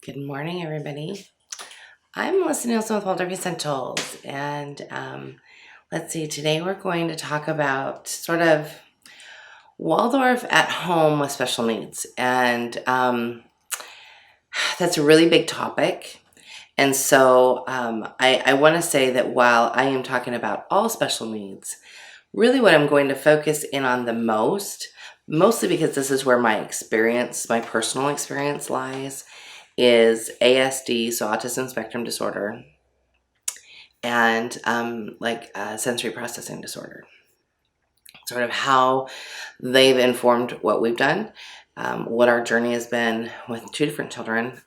Good morning, everybody. I'm Melissa Nielsen with Waldorf Essentials, and let's see. Today we're going to talk about sort of Waldorf at home with special needs, and that's a really big topic. And so I want to say that while I am talking about all special needs, really what I'm going to focus in on the mostly because this is where my experience, my personal experience lies, is ASD, so autism spectrum disorder, and sensory processing disorder. Sort of how they've informed what we've done, what our journey has been with two different children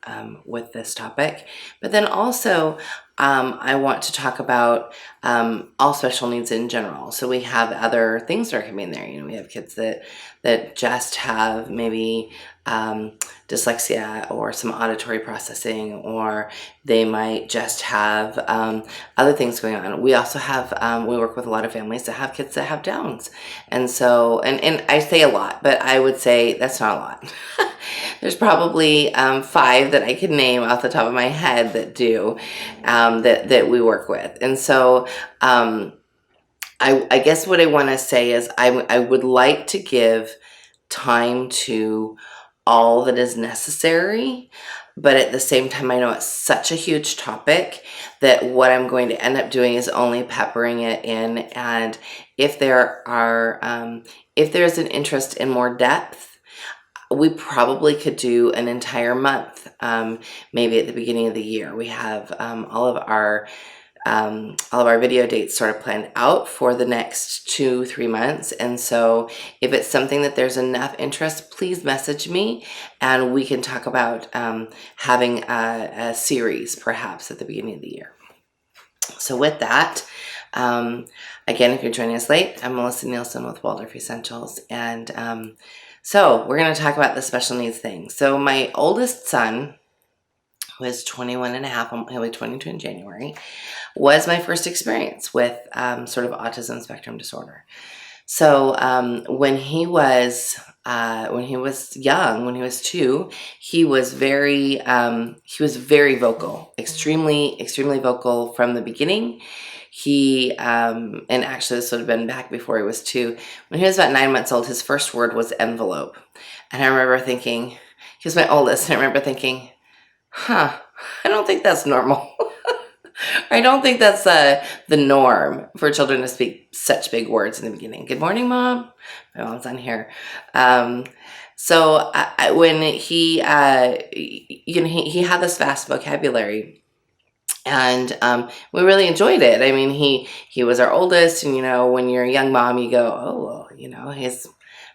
with this topic. But then also, I want to talk about all special needs in general. So we have other things that are coming there. We have kids that just have maybe dyslexia or some auditory processing, or they might just have other things going on. We also have, we work with a lot of families that have kids that have Downs. And so, and I say a lot, but I would say that's not a lot. There's probably 5 that I could name off the top of my head that do, that we work with. And so I guess what I want to say is I would like to give time to all that is necessary, but at the same time, I know it's such a huge topic that what I'm going to end up doing is only peppering it in. And if there's an interest in more depth, we probably could do an entire month, maybe at the beginning of the year. We have all of our video dates sort of planned out for the next 2-3 months. And so if it's something that there's enough interest, please message me and we can talk about having a series perhaps at the beginning of the year. So with that, again, if you're joining us late, I'm Melissa Nielsen with Waldorf Essentials. And so we're going to talk about the special needs thing. So my oldest son, who is 21 and a half, he'll be 22 in January, was my first experience with sort of autism spectrum disorder. So when he was young, when he was 2, he was very vocal, extremely vocal from the beginning. He and actually this would have been back before he was 2. When he was about 9 months old, his first word was envelope, and I remember thinking, he was my oldest, and I remember thinking, I don't think that's normal. I don't think that's the norm for children to speak such big words in the beginning. Good morning, Mom. My mom's on here. So when he had this vast vocabulary, and we really enjoyed it. I mean, he was our oldest, and when you're a young mom, you go, oh, well, he's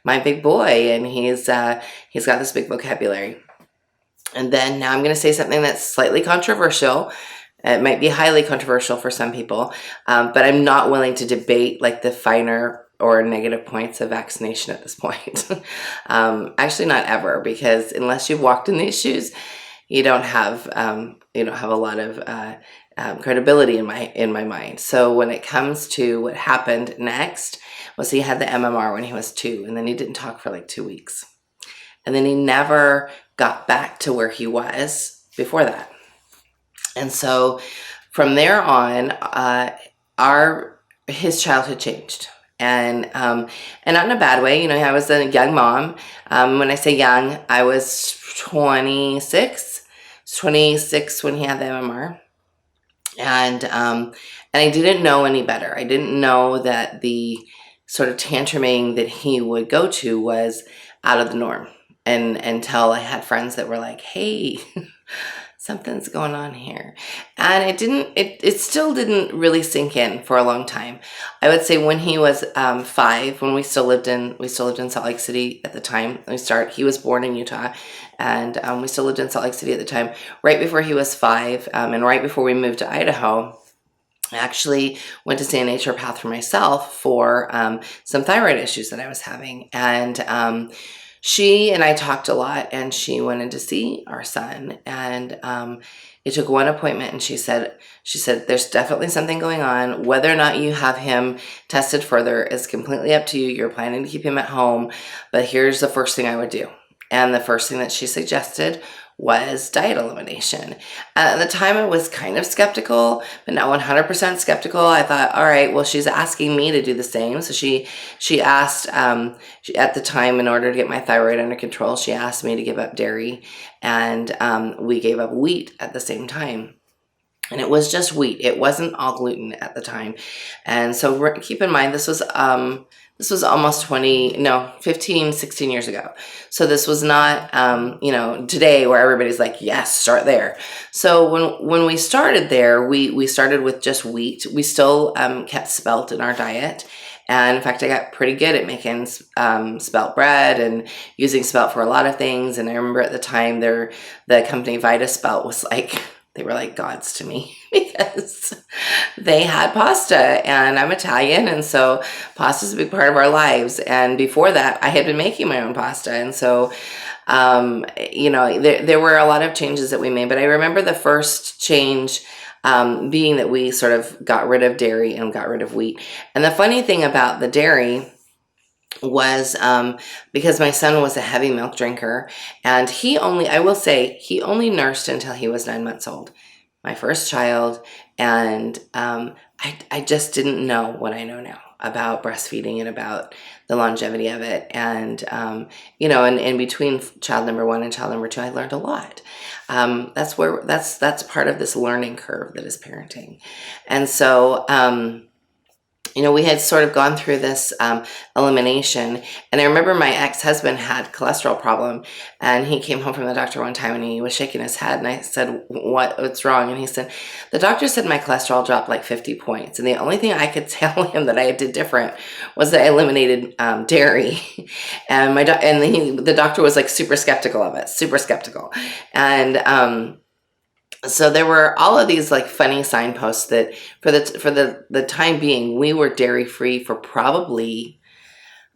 my big boy, and he's got this big vocabulary. And then now I'm going to say something that's slightly controversial. It might be highly controversial for some people, but I'm not willing to debate like the finer or negative points of vaccination at this point. Actually, not ever, because unless you've walked in these shoes, you don't have a lot of credibility in my mind. So when it comes to what happened next, was he had the MMR when he was 2, and then he didn't talk for like 2 weeks, and then he never got back to where he was before that. And so from there on, his childhood changed, and not in a bad way. I was a young mom. When I say young, I was 26 when he had the MMR, and I didn't know any better. I didn't know that the sort of tantruming that he would go to was out of the norm, and until I had friends that were like, "Hey." Something's going on here. And it still didn't really sink in for a long time. I would say when he was 5, when we still lived in Salt Lake City at the time. He was born in Utah, and we still lived in Salt Lake City at the time. Right before he was 5, and right before we moved to Idaho, I actually went to see a naturopath for myself for some thyroid issues that I was having. And she and I talked a lot, and she wanted to see our son, and it took one appointment, and she said, there's definitely something going on. Whether or not you have him tested further is completely up to you. You're planning to keep him at home, but here's the first thing I would do. And the first thing that she suggested was diet elimination. At the time, I was kind of skeptical, but not 100% skeptical. I thought, all right, well, she's asking me to do the same. So she asked, at the time, in order to get my thyroid under control, she asked me to give up dairy, and we gave up wheat at the same time. And it was just wheat. It wasn't all gluten at the time. And so keep in mind, this was almost 15, 16 years ago. So this was not, today where everybody's like, yes, start there. So when we started there, we started with just wheat. We still kept spelt in our diet. And in fact, I got pretty good at making spelt bread and using spelt for a lot of things. And I remember at the time, the company Vita Spelt was like, they were like gods to me because they had pasta, and I'm Italian, and so pasta is a big part of our lives. And before that, I had been making my own pasta, and so there were a lot of changes that we made. But I remember the first change being that we sort of got rid of dairy and got rid of wheat. And the funny thing about the dairy was because my son was a heavy milk drinker, and he only nursed until he was 9 months old, my first child. And I just didn't know what I know now about breastfeeding and about the longevity of it. And and between child number 1 and child number 2, I learned a lot. That's part of this learning curve that is parenting. And so we had sort of gone through this elimination. And I remember my ex-husband had cholesterol problem, and he came home from the doctor one time and he was shaking his head, and I said, what's wrong? And he said, the doctor said my cholesterol dropped like 50 points. And the only thing I could tell him that I did different was that I eliminated dairy. And the doctor was like super skeptical of it, super skeptical. And so there were all of these like funny signposts that for the time being, we were dairy free for probably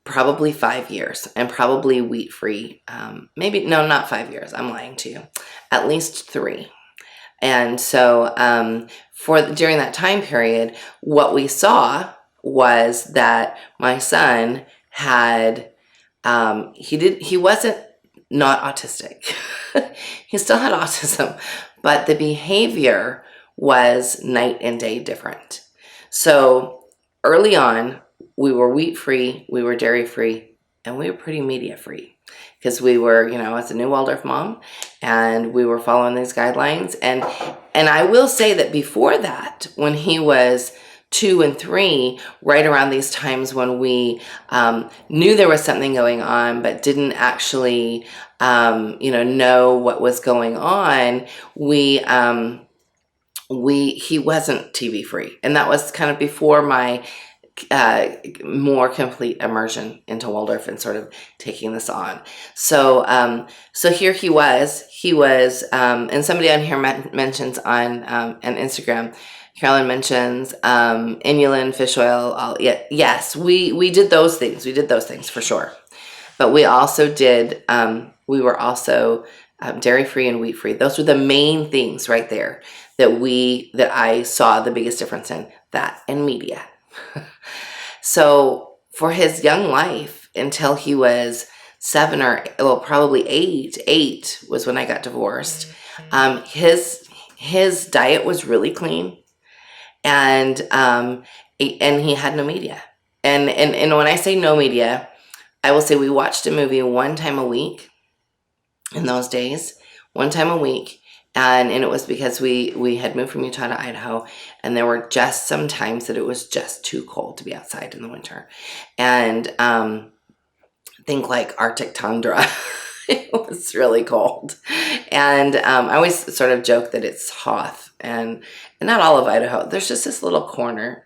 5 years, and probably wheat free. Not 5 years. I'm lying to you. At least 3. And so during that time period, what we saw was that my son had he wasn't not autistic. He still had autism, but the behavior was night and day different. So early on, we were wheat free, we were dairy free, and we were pretty media free, because we were, as a new Waldorf mom, and we were following these guidelines. And I will say that before that, when he was 2 and 3, right around these times when we knew there was something going on, but didn't actually, know what was going on, he wasn't TV free. And that was kind of before my more complete immersion into Waldorf and sort of taking this on. So here he was, and somebody on here mentions on Instagram, Carolyn mentions inulin, fish oil. Yes, we did those things. We did those things for sure. But we also did, we were also dairy-free and wheat-free. Those were the main things right there that I saw the biggest difference in, that and media. So for his young life, until he was 7 probably 8, 8 was when I got divorced. His diet was really clean. And he had no media. And when I say no media, I will say we watched a movie one time a week in those days, one time a week. And it was because we had moved from Utah to Idaho, and there were just some times that it was just too cold to be outside in the winter. And think like Arctic tundra. It was really cold. And I always sort of joke that it's Hoth, and not all of Idaho. There's just this little corner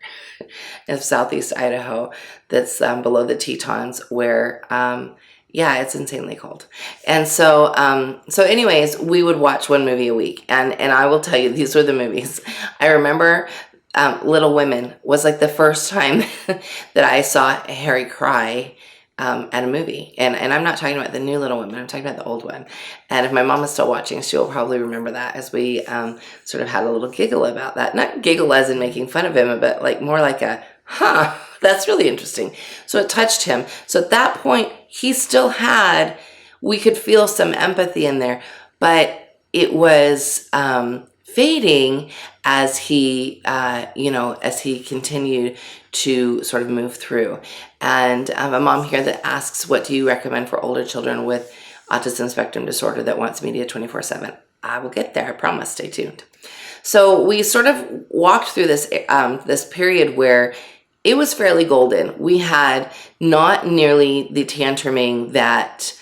of southeast Idaho that's below the Tetons where, it's insanely cold. And so anyways, we would watch one movie a week. And I will tell you, these were the movies. I remember Little Women was like the first time that I saw Harry cry at a movie. And I'm not talking about the new Little Women, I'm talking about the old one. And if my mom is still watching, she'll probably remember that, as we sort of had a little giggle about that. Not giggle as in making fun of him, but like more like a, that's really interesting. So it touched him. So at that point, we could feel some empathy in there. but it was fading as he, as he continued to sort of move through. And a mom here that asks, what do you recommend for older children with autism spectrum disorder that wants media 24/7? I will get there, I promise. Stay tuned. So we sort of walked through this period where it was fairly golden. We had not nearly the tantruming that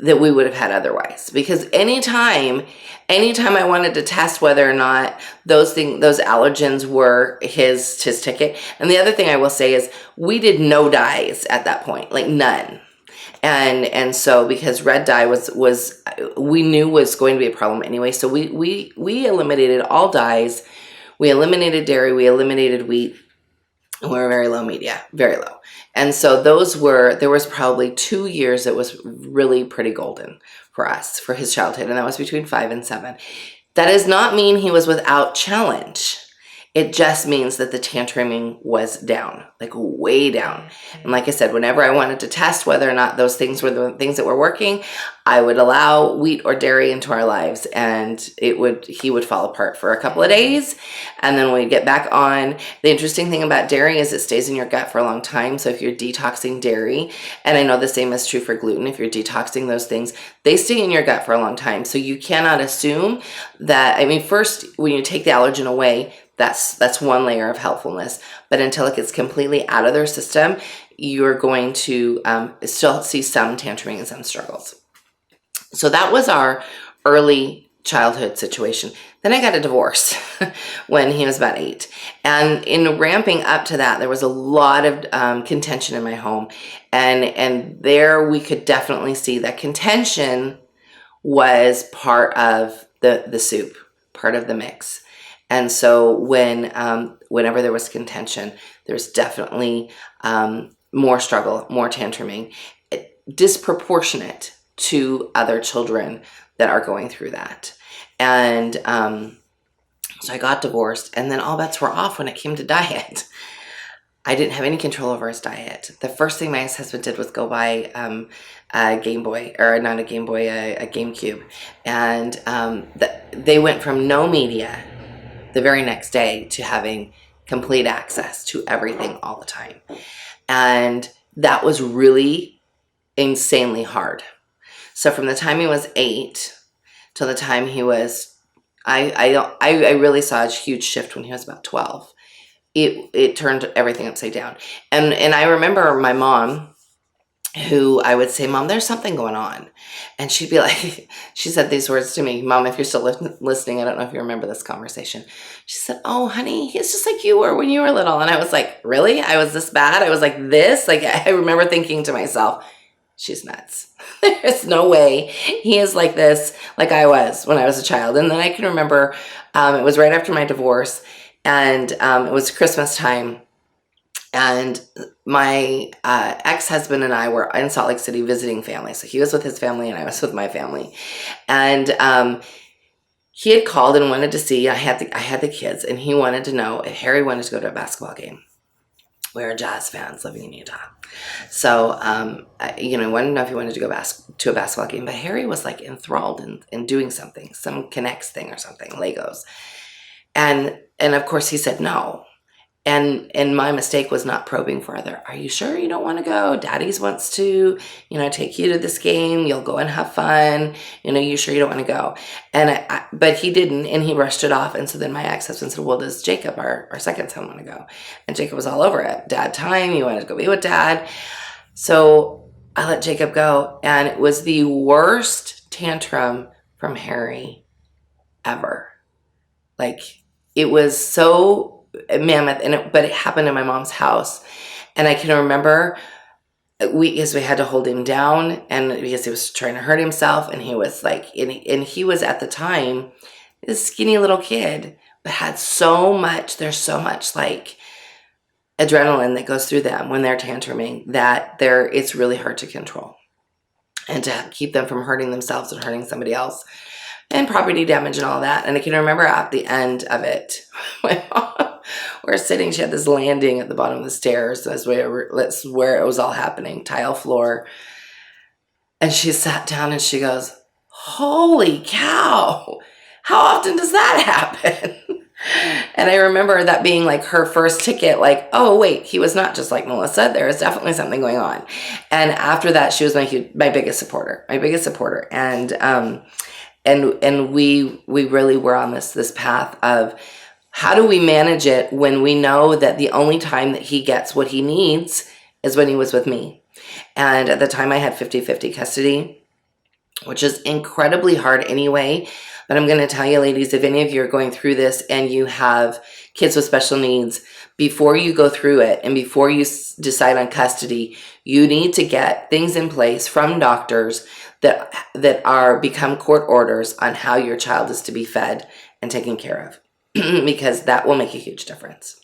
we would have had otherwise, because anytime I wanted to test whether or not those allergens were his ticket. And the other thing I will say is we did no dyes at that point, like none. And so, because red dye was we knew was going to be a problem anyway, so we eliminated all dyes, we eliminated dairy, we eliminated wheat, and we were very low media, very low. And so there was probably 2 years that was really pretty golden for us, for his childhood, and that was between 5 and 7. That does not mean he was without challenge. It just means that the tantruming was down, like way down. And like I said, whenever I wanted to test whether or not those things were the things that were working, I would allow wheat or dairy into our lives, and he would fall apart for a couple of days, and then we'd get back on. The interesting thing about dairy is it stays in your gut for a long time. So if you're detoxing dairy, and I know the same is true for gluten, if you're detoxing those things, they stay in your gut for a long time. So you cannot assume that, first, when you take the allergen away, that's one layer of helpfulness. But until it gets completely out of their system, you're going to still see some tantruming and some struggles. So that was our early childhood situation. Then I got a divorce when he was about 8. And in ramping up to that, there was a lot of contention in my home. And there we could definitely see that contention was part of the soup, part of the mix. And so whenever there was contention, there's definitely more struggle, more tantruming, disproportionate to other children that are going through that. And so I got divorced, and then all bets were off when it came to diet. I didn't have any control over his diet. The first thing my ex-husband did was go buy a Game Boy, or not a Game Boy, a GameCube. And they went from no media the very next day to having complete access to everything all the time. And that was really insanely hard. So from the time he was 8 till the time he was, I really saw a huge shift when he was about 12. It turned everything upside down. And I remember my mom, who I would say, Mom, there's something going on. And she'd be like, she said these words to me, Mom, if you're still listening, I don't know if you remember this conversation. She said, oh, honey, he's just like you were when you were little. And I was like, really? I was this bad? I was like this? Like, I remember thinking to myself, she's nuts. There's no way he is like this, like I was when I was a child. And then I can remember it was right after my divorce, and it was Christmas time. And my ex-husband and I were in Salt Lake City visiting family. So he was with his family and I was with my family. And he had called and wanted to see, I had the kids, and he wanted to know if Harry wanted to go to a basketball game. We are Jazz fans living in Utah. So, I wanted to know if he wanted to go to a basketball game. But Harry was like enthralled in doing something, some Connects thing or something, Legos. And of course he said no. And my mistake was not probing further. Are you sure you don't want to go? Daddy's wants to, take you to this game. You'll go and have fun. You sure you don't want to go? And but he didn't, and he rushed it off. And so then my ex-husband said, well, does Jacob, our second son, want to go? And Jacob was all over it. Dad time. He wanted to go be with Dad. So I let Jacob go. And it was the worst tantrum from Harry ever. Like, it was so mammoth, but it happened in my mom's house. And I can remember we had to hold him down, and because he was trying to hurt himself, and he was like, and he was at the time this skinny little kid, but had there's so much like adrenaline that goes through them when they're tantruming that it's really hard to control and to keep them from hurting themselves and hurting somebody else and property damage and all that. And I can remember at the end of it, my mom, we're sitting, she had this landing at the bottom of the stairs. That's where it was all happening, tile floor. And she sat down and she goes, holy cow, how often does that happen? And I remember that being like her first ticket, like, oh wait, he was not just like Melissa. There is definitely something going on. And after that, she was my biggest supporter, and we really were on this path of how do we manage it when we know that the only time that he gets what he needs is when he was with me. And at the time I had 50-50 custody, which is incredibly hard anyway. But I'm going to tell you, ladies, if any of you are going through this and you have kids with special needs, before you go through it and before you decide on custody, you need to get things in place from doctors that are become court orders on how your child is to be fed and taken care of, because that will make a huge difference.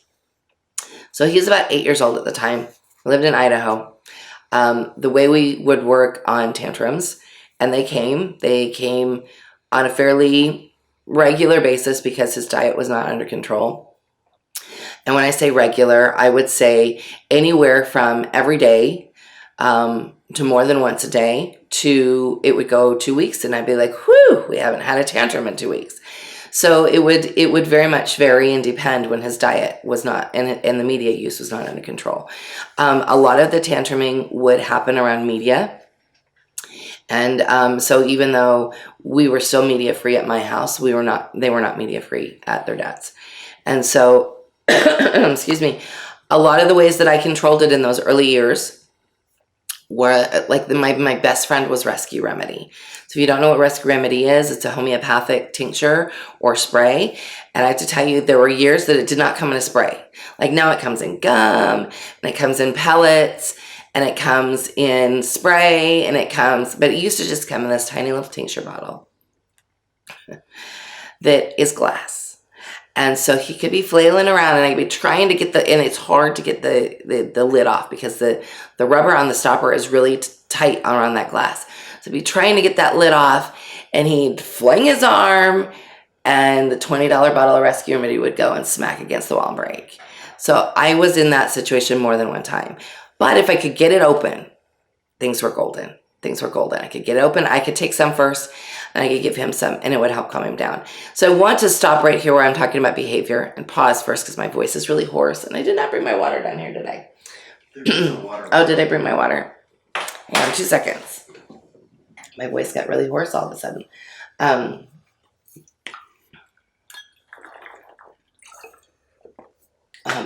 So he's about 8 years old at the time. Lived in Idaho. The way we would work on tantrums, and they came on a fairly regular basis because his diet was not under control. And when I say regular, I would say anywhere from every day to more than once a day, to it would go 2 weeks and I'd be like, whew, we haven't had a tantrum in 2 weeks. So it would very much vary and depend when his diet was not, and the media use was not under control. A lot of the tantruming would happen around media. And so even though we were still media free at my house, they were not media free at their dad's. And so, excuse me, a lot of the ways that I controlled it in those early years were like my best friend was Rescue Remedy. So if you don't know what Rescue Remedy is, it's a homeopathic tincture or spray. And I have to tell you, there were years that it did not come in a spray. Like now it comes in gum, and it comes in pellets, and it comes in spray, but it used to just come in this tiny little tincture bottle that is glass. And so he could be flailing around, and I'd be trying to get and it's hard to get the lid off because the rubber on the stopper is really tight around that glass. So I'd be trying to get that lid off, and he'd fling his arm, and the $20 bottle of Rescue Remedy would go and smack against the wall and break. So I was in that situation more than one time. But if I could get it open, things were golden. I could get it open. I could take some first, and I could give him some, and it would help calm him down. So I want to stop right here where I'm talking about behavior and pause first because my voice is really hoarse, and I did not bring my water down here today. Oh, did I bring my water? Hang on 2 seconds. My voice got really hoarse all of a sudden.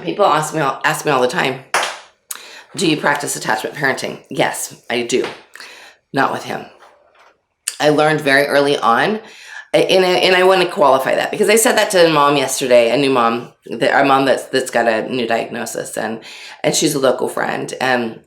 People ask me all the time, do you practice attachment parenting? Yes, I do. Not with him. I learned very early on, and I want to qualify that because I said that to a mom yesterday, a new mom, our mom that's got a new diagnosis, and she's a local friend, and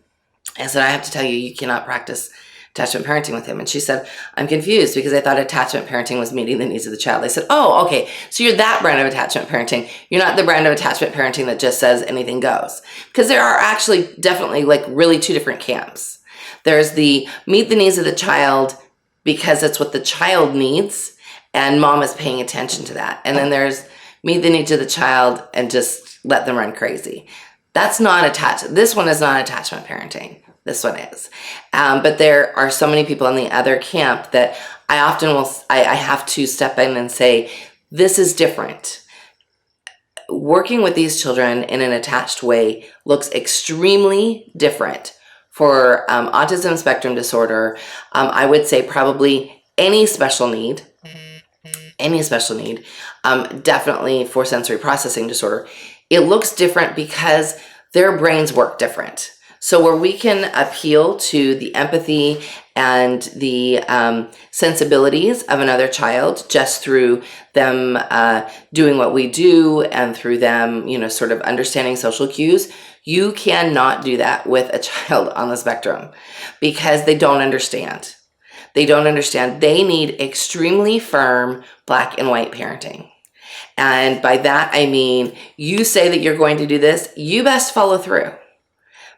I said, I have to tell you, you cannot practice attachment parenting with him. And she said, I'm confused because I thought attachment parenting was meeting the needs of the child. I said, oh, okay, so you're that brand of attachment parenting. You're not the brand of attachment parenting that just says anything goes. Because there are actually definitely like really two different camps. There's the meet the needs of the child because it's what the child needs, and mom is paying attention to that. And then there's meet the needs of the child and just let them run crazy. That's not attached. This one is not attachment parenting. This one is. But there are so many people in the other camp that I often I have to step in and say, this is different. Working with these children in an attached way looks extremely different for autism spectrum disorder. I would say probably any special need, definitely for sensory processing disorder. It looks different because their brains work different. So where we can appeal to the empathy and the sensibilities of another child just through them doing what we do and through them, sort of understanding social cues, you cannot do that with a child on the spectrum because they don't understand. They don't understand. They need extremely firm black and white parenting. And by that, I mean, you say that you're going to do this, you best follow through.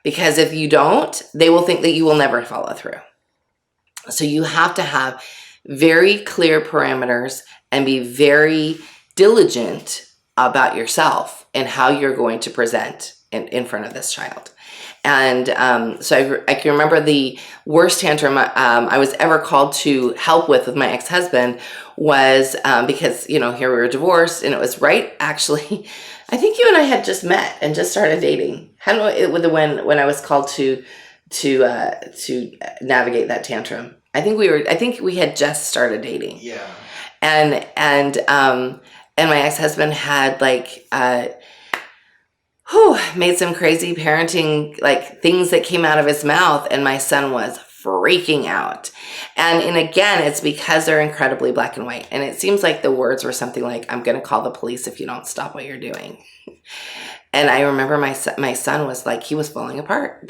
Because if you don't, they will think that you will never follow through. So you have to have very clear parameters and be very diligent about yourself and how you're going to present in front of this child. And so I can remember the worst tantrum I was ever called to help with my ex-husband was because, here we were divorced, and it was right, actually, I think you and I had just met and just started dating. How do it with when I was called to navigate that tantrum. I think we had just started dating. Yeah. And my ex-husband had made some crazy parenting things that came out of his mouth, and my son was freaking out. And again, it's because they're incredibly black and white. And it seems like the words were something like, "I'm going to call the police if you don't stop what you're doing." And I remember my son was he was falling apart.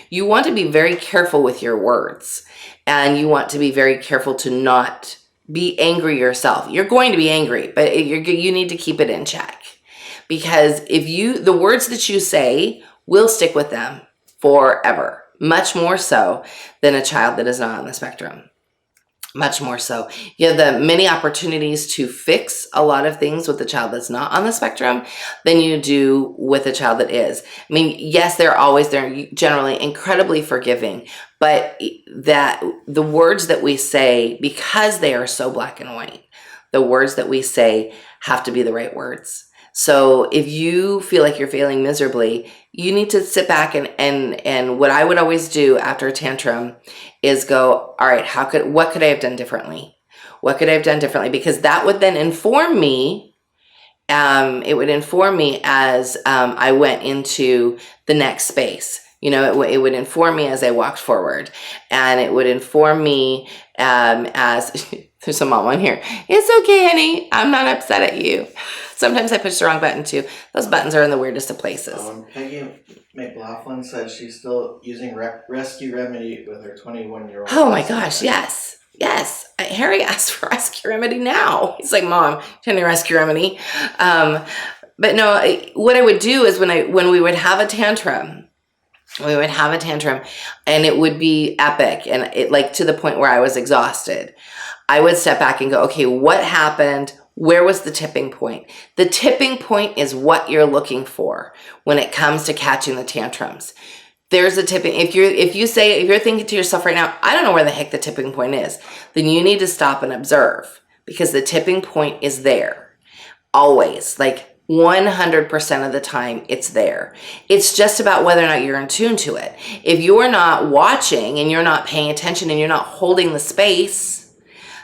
You want to be very careful with your words, and you want to be very careful to not be angry yourself. You're going to be angry, but you need to keep it in check, because the words that you say will stick with them forever, much more so than a child that is not on the spectrum. Much more so. You have the many opportunities to fix a lot of things with the child that's not on the spectrum than you do with a child that is. I mean, yes, they're generally incredibly forgiving, but that the words that we say, because they are so black and white, the words that we say have to be the right words. So if you feel like you're failing miserably, you need to sit back and what I would always do after a tantrum is go, all right, what could I have done differently? What could I have done differently? Because that would then inform me. It would inform me as I went into the next space. It would inform me as I walked forward, and it would inform me as there's a mom on here. It's okay, honey. I'm not upset at you. Sometimes I push the wrong button too. Those buttons are in the weirdest of places. Peggy McLaughlin said she's still using Rescue Remedy with her 21-year-old. Oh my gosh, yes. Yes. Harry asked for Rescue Remedy now. He's like, "Mom, can you Rescue Remedy?" But no, what I would do is when we would have a tantrum, and it would be epic, and it to the point where I was exhausted. I would step back and go, okay, what happened? Where was the tipping point? The tipping point is what you're looking for when it comes to catching the tantrums. There's a tipping. If you're thinking to yourself right now, I don't know where the heck the tipping point is, then you need to stop and observe, because the tipping point is there. Always. 100% of the time it's there. It's just about whether or not you're in tune to it. If you're not watching and you're not paying attention and you're not holding the space,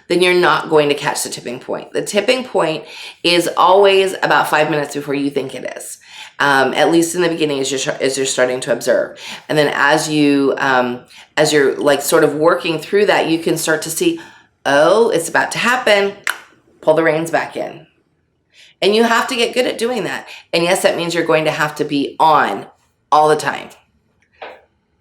then you're not going to catch the tipping point. The tipping point is always about 5 minutes before you think it is. At least in the beginning, as you're starting to observe. And then as you're sort of working through that, you can start to see, oh, it's about to happen. Pull the reins back in. And you have to get good at doing that. And yes, that means you're going to have to be on all the time.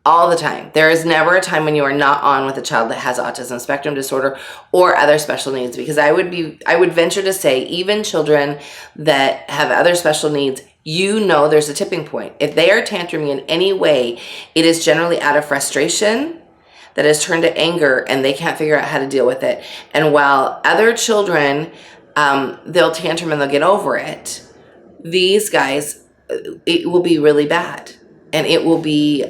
All the time. There is never a time when you are not on with a child that has autism spectrum disorder or other special needs, because I would venture to say even children that have other special needs, there's a tipping point. If they are tantruming in any way, it is generally out of frustration that has turned to anger, and they can't figure out how to deal with it. And while other children, they'll tantrum and they'll get over it, these guys, it will be really bad. And it will be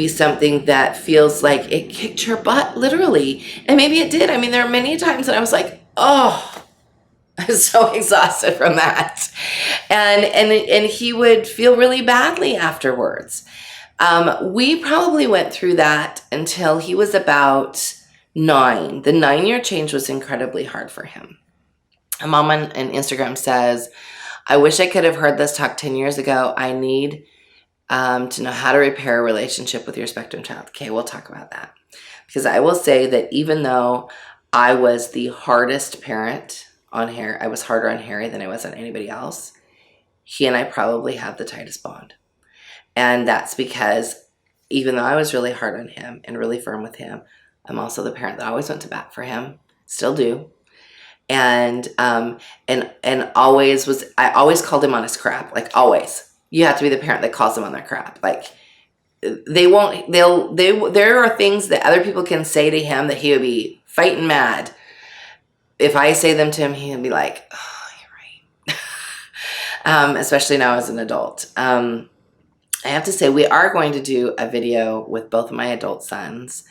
something that feels like it kicked your butt, literally. And maybe it did. I mean, there are many times that I was like, oh, I'm so exhausted from that. And he would feel really badly afterwards. We probably went through that until he was about 9. The 9-year change was incredibly hard for him. A mom on Instagram says, "I wish I could have heard this talk 10 years ago. I need to know how to repair a relationship with your spectrum child." Okay, we'll talk about that. Because I will say that even though I was the hardest parent on Harry, I was harder on Harry than I was on anybody else, he and I probably have the tightest bond. And that's because even though I was really hard on him and really firm with him, I'm also the parent that always went to bat for him, still do. And always was, I always called him on his crap, always. You have to be the parent that calls them on their crap. There are things that other people can say to him that he would be fighting mad. If I say them to him, he'll be like, "Oh, you're right." Especially now as an adult. I have to say, we are going to do a video with both of my adult sons.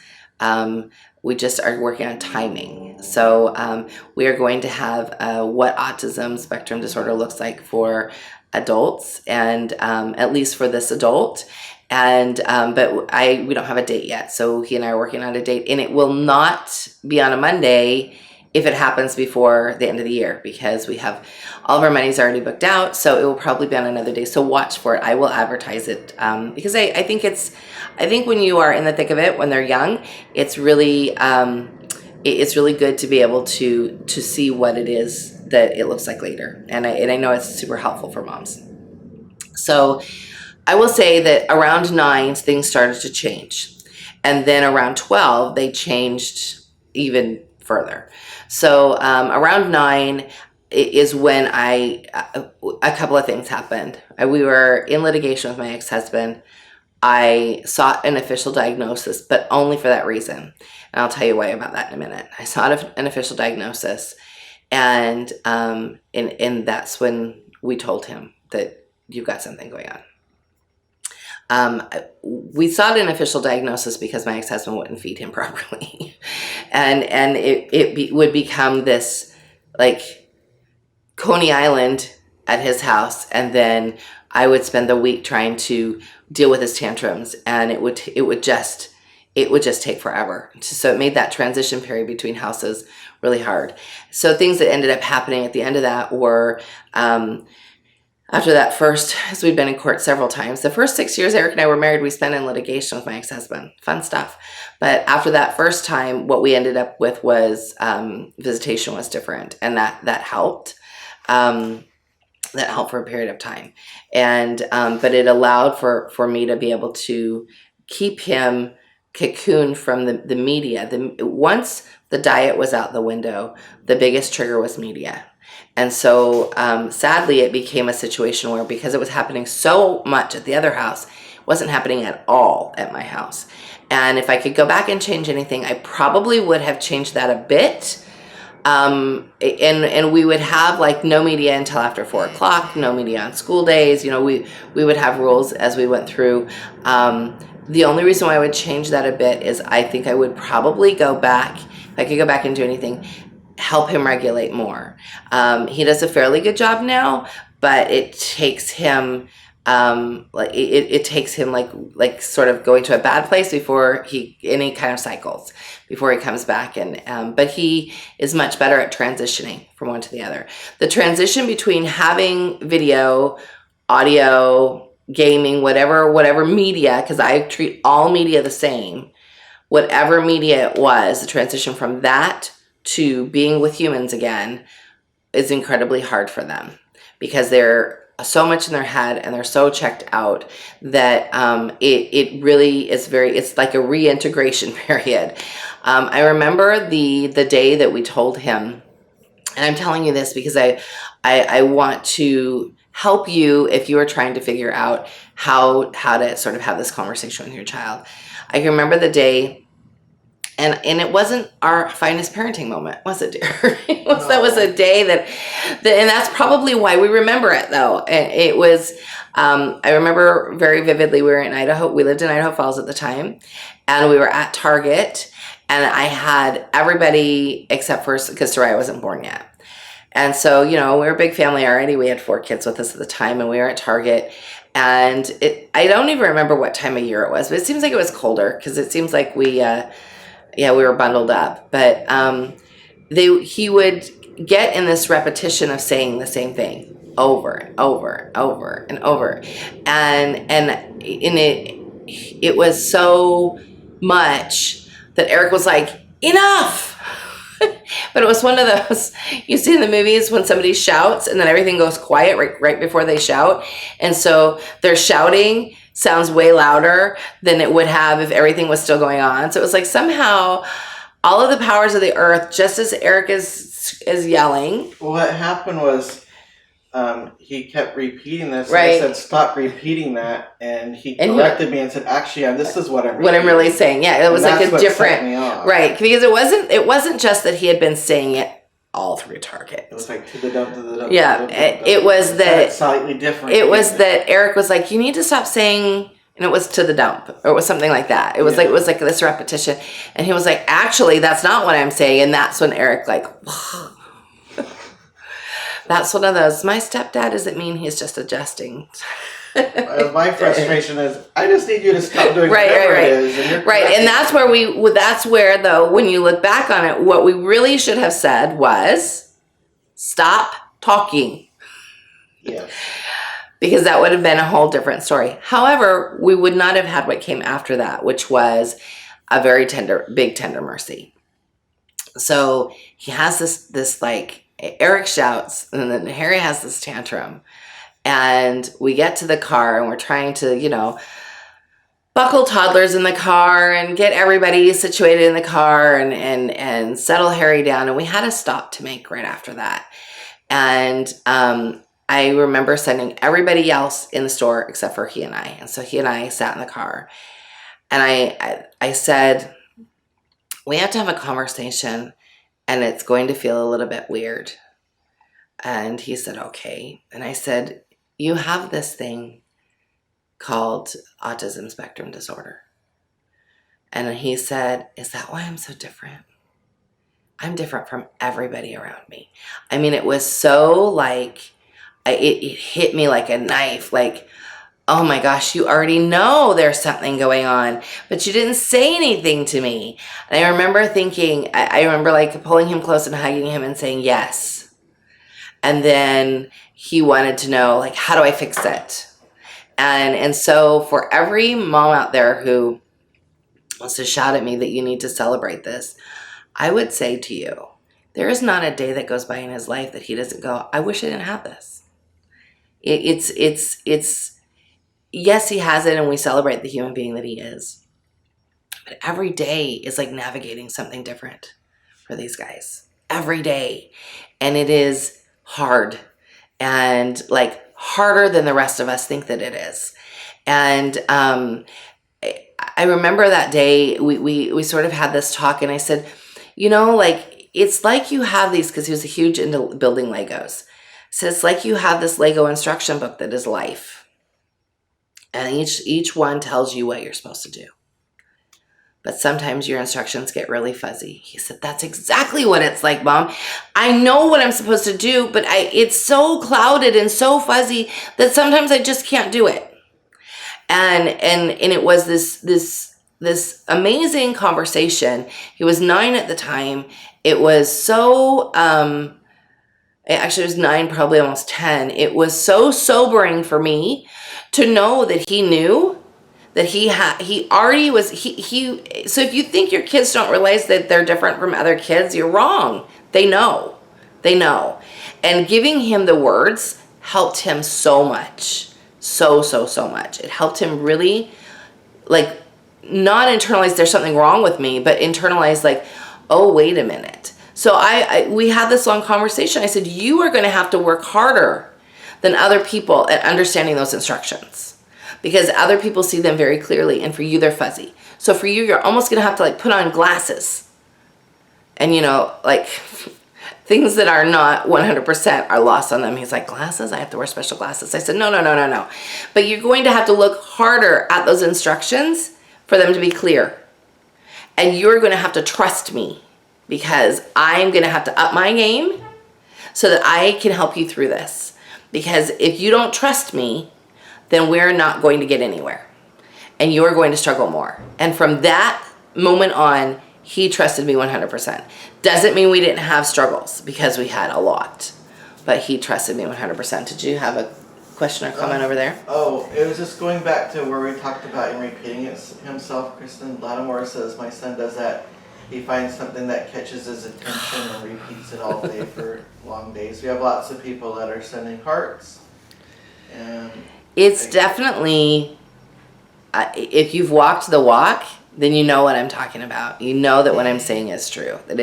We just are working on timing. So we are going to have what autism spectrum disorder looks like for adults, and at least for this adult. And but we don't have a date yet. So he and I are working on a date, and it will not be on a Monday if it happens before the end of the year, because we have all of our money's already booked out. So it will probably be on another day. So watch for it. I will advertise it because I think when you are in the thick of it, when they're young, it's really good to be able to see what it is that it looks like later. And I know it's super helpful for moms. So I will say that around 9, things started to change. And then around 12, they changed even further. So around 9 is when a couple of things happened. We were in litigation with my ex-husband. I sought an official diagnosis, but only for that reason. And I'll tell you why about that in a minute. I sought an official diagnosis, and that's when we told him that you've got something going on. We sought an official diagnosis because my ex-husband wouldn't feed him properly. and it would become this like Coney Island at his house. And then I would spend the week trying to deal with his tantrums, and it would just take forever. So it made that transition period between houses really hard. So things that ended up happening at the end of that were, after that first, as we've been in court several times, the first 6 years Eric and I were married, we spent in litigation with my ex-husband. Fun stuff. But after that first time, what we ended up with was visitation was different, and that helped. That helped for a period of time. And but it allowed for me to be able to keep him cocooned from the media. Once the diet was out the window, the biggest trigger was media. And so sadly, it became a situation where, because it was happening so much at the other house, it wasn't happening at all at my house. And if I could go back and change anything, I probably would have changed that a bit. And we would have like no media until after 4 o'clock, no media on school days. You know, we would have rules as we went through. The only reason why I would change that a bit is I think I would probably go back, if I could go back and do anything, help him regulate more. He does a fairly good job now, but it takes him it takes him like sort of going to a bad place before any kind of cycles before he comes back. And but he is much better at transitioning from one to the other. The transition between having video, audio, gaming, whatever media, because I treat all media the same, whatever media it was, the transition from that to being with humans again is incredibly hard for them, because they're so much in their head and they're so checked out that it really is it's like a reintegration period. I remember the day that we told him, and I'm telling you this because I want to help you if you are trying to figure out how to sort of have this conversation with your child. I can remember the day, and it wasn't our finest parenting moment, was it, dear? That was a day that, and that's probably why we remember it, though. And it was, I remember very vividly, we were in Idaho. We lived in Idaho Falls at the time, and we were at Target, and I had everybody except for, because Soraya wasn't born yet. And so, you know, we were a big family already. We had 4 kids with us at the time, and we were at Target. And I don't even remember what time of year it was, but it seems like it was colder, because it seems like we were bundled up. But he would get in this repetition of saying the same thing over and over and over. And it was so much that Eric was like, enough. But it was one of those, you see in the movies when somebody shouts and then everything goes quiet right before they shout. And so their shouting sounds way louder than it would have if everything was still going on. So it was like somehow all of the powers of the earth, just as Eric is yelling. What happened was he kept repeating this. Right. I said, stop repeating that. And he corrected me and said, actually, this is what I'm really saying. Yeah, it was like a different, set me off. Right. Because it wasn't just that he had been saying it all through Target. It was like to the dump, to the dump. Yeah, to the dump, it was that slightly different. It was that Eric was like, you need to stop saying, and it was to the dump, or it was something like that. It was like this repetition, and he was like, actually, that's not what I'm saying, and that's when Eric like, that's one of those. My stepdad doesn't mean he's just adjusting. My frustration is, I just need you to stop doing whatever it is. And and that's where though, when you look back on it, what we really should have said was, stop talking. Yes. Because that would have been a whole different story. However, we would not have had what came after that, which was a very big tender mercy. So he has this like, Eric shouts, and then Harry has this tantrum. And we get to the car, and we're trying to, buckle toddlers in the car and get everybody situated in the car and settle Harry down. And we had a stop to make right after that. And I remember sending everybody else in the store except for he and I. And so he and I sat in the car. And I said, we have to have a conversation, and it's going to feel a little bit weird. And he said, okay. And I said, you have this thing called autism spectrum disorder. And he said, is that why I'm so different? I'm different from everybody around me. I mean, it was so like, it hit me like a knife, like, oh my gosh, you already know there's something going on, but you didn't say anything to me. And I remember thinking, I remember like pulling him close and hugging him and saying yes. And then he wanted to know, like, how do I fix it? And so for every mom out there who wants to shout at me that you need to celebrate this, I would say to you, there is not a day that goes by in his life that he doesn't go, I wish I didn't have this. It's yes, he has it, and we celebrate the human being that he is. But every day is like navigating something different for these guys. Every day. And it is hard, and like harder than the rest of us think that it is. And I remember that day we sort of had this talk, and I said, like, it's like you have these, because he was huge into building Legos. So it's like you have this Lego instruction book that is life. And each one tells you what you're supposed to do. But sometimes your instructions get really fuzzy. He said, that's exactly what it's like, Mom. I know what I'm supposed to do, but it's so clouded and so fuzzy that sometimes I just can't do it. And it was this amazing conversation. He was 9 at the time. It was so, actually it was 9, probably almost 10. It was so sobering for me to know that he knew that he already was, so if you think your kids don't realize that they're different from other kids, you're wrong. They know. And giving him the words helped him so much. So much. It helped him really, like, not internalize there's something wrong with me, but internalize like, oh, wait a minute. So we had this long conversation. I said, you are going to have to work harder than other people at understanding those instructions, because other people see them very clearly, and for you, they're fuzzy. So for you, you're almost going to have to like put on glasses, and like things that are not 100% are lost on them. He's like, glasses? I have to wear special glasses. I said, no. But you're going to have to look harder at those instructions for them to be clear. And you're going to have to trust me, because I'm going to have to up my game so that I can help you through this. Because if you don't trust me, then we're not going to get anywhere. And you're going to struggle more. And from that moment on, he trusted me 100%. Doesn't mean we didn't have struggles, because we had a lot. But he trusted me 100%. Did you have a question or comment over there? Oh, it was just going back to where we talked about him repeating it himself. Kristen Lattimore says my son does that. He finds something that catches his attention and repeats it all day for long days. We have lots of people that are sending hearts. And it's definitely, if you've walked the walk, then you know what I'm talking about. You know that what I'm saying is true. That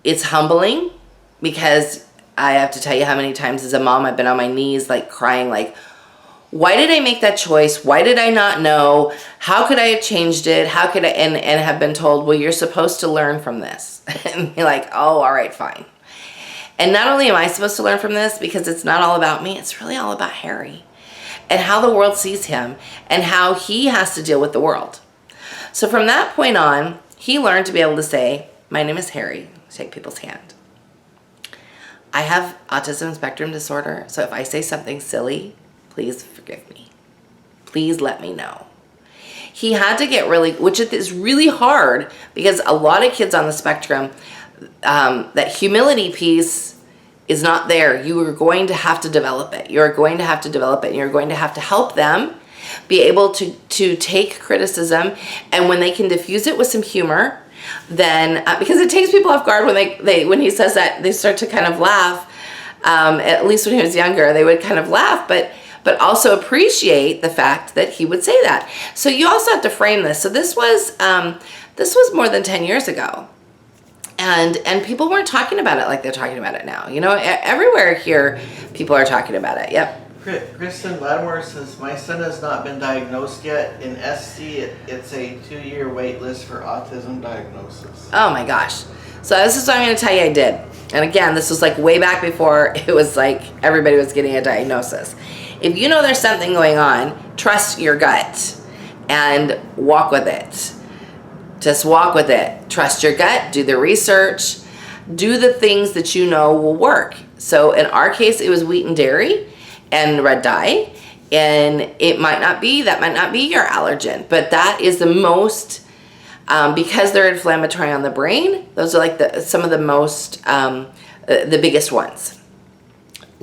it's humbling, because I have to tell you how many times as a mom I've been on my knees, like crying, like, Why did I make that choice? Why did I not know? How could I have changed it? How could I, and have been told, well, you're supposed to learn from this. And be like, oh, all right, fine. And not only am I supposed to learn from this, because it's not all about me, it's really all about Harry and how the world sees him and how he has to deal with the world. So from that point on, he learned to be able to say, my name is Harry, shake people's hand. I have autism spectrum disorder, so if I say something silly, please forgive me. Please let me know. He had to get really, which is really hard because a lot of kids on the spectrum, that humility piece is not there. You are going to have to develop it. You're going to have to develop it, and you're going to have to help them be able to take criticism, and when they can diffuse it with some humor, then because it takes people off guard when when he says that, they start to kind of laugh. At least when he was younger, they would kind of laugh, but also appreciate the fact that he would say that. So you also have to frame this. So this was more than 10 years ago. And people weren't talking about it like they're talking about it now. You know, everywhere here, people are talking about it. Yep. Kristen Lattimore says, my son has not been diagnosed yet. In SC, it's a 2-year wait list for autism diagnosis. Oh my gosh. So this is what I'm going to tell you I did. And again, this was like way back before it was like everybody was getting a diagnosis. If you know there's something going on, trust your gut and walk with it. Just walk with it. Trust your gut. Do the research. Do the things that you know will work. So in our case, it was wheat and dairy and red dye. And it might not be, that might not be your allergen. But that is the most, because they're inflammatory on the brain, those are like some of the most, the biggest ones.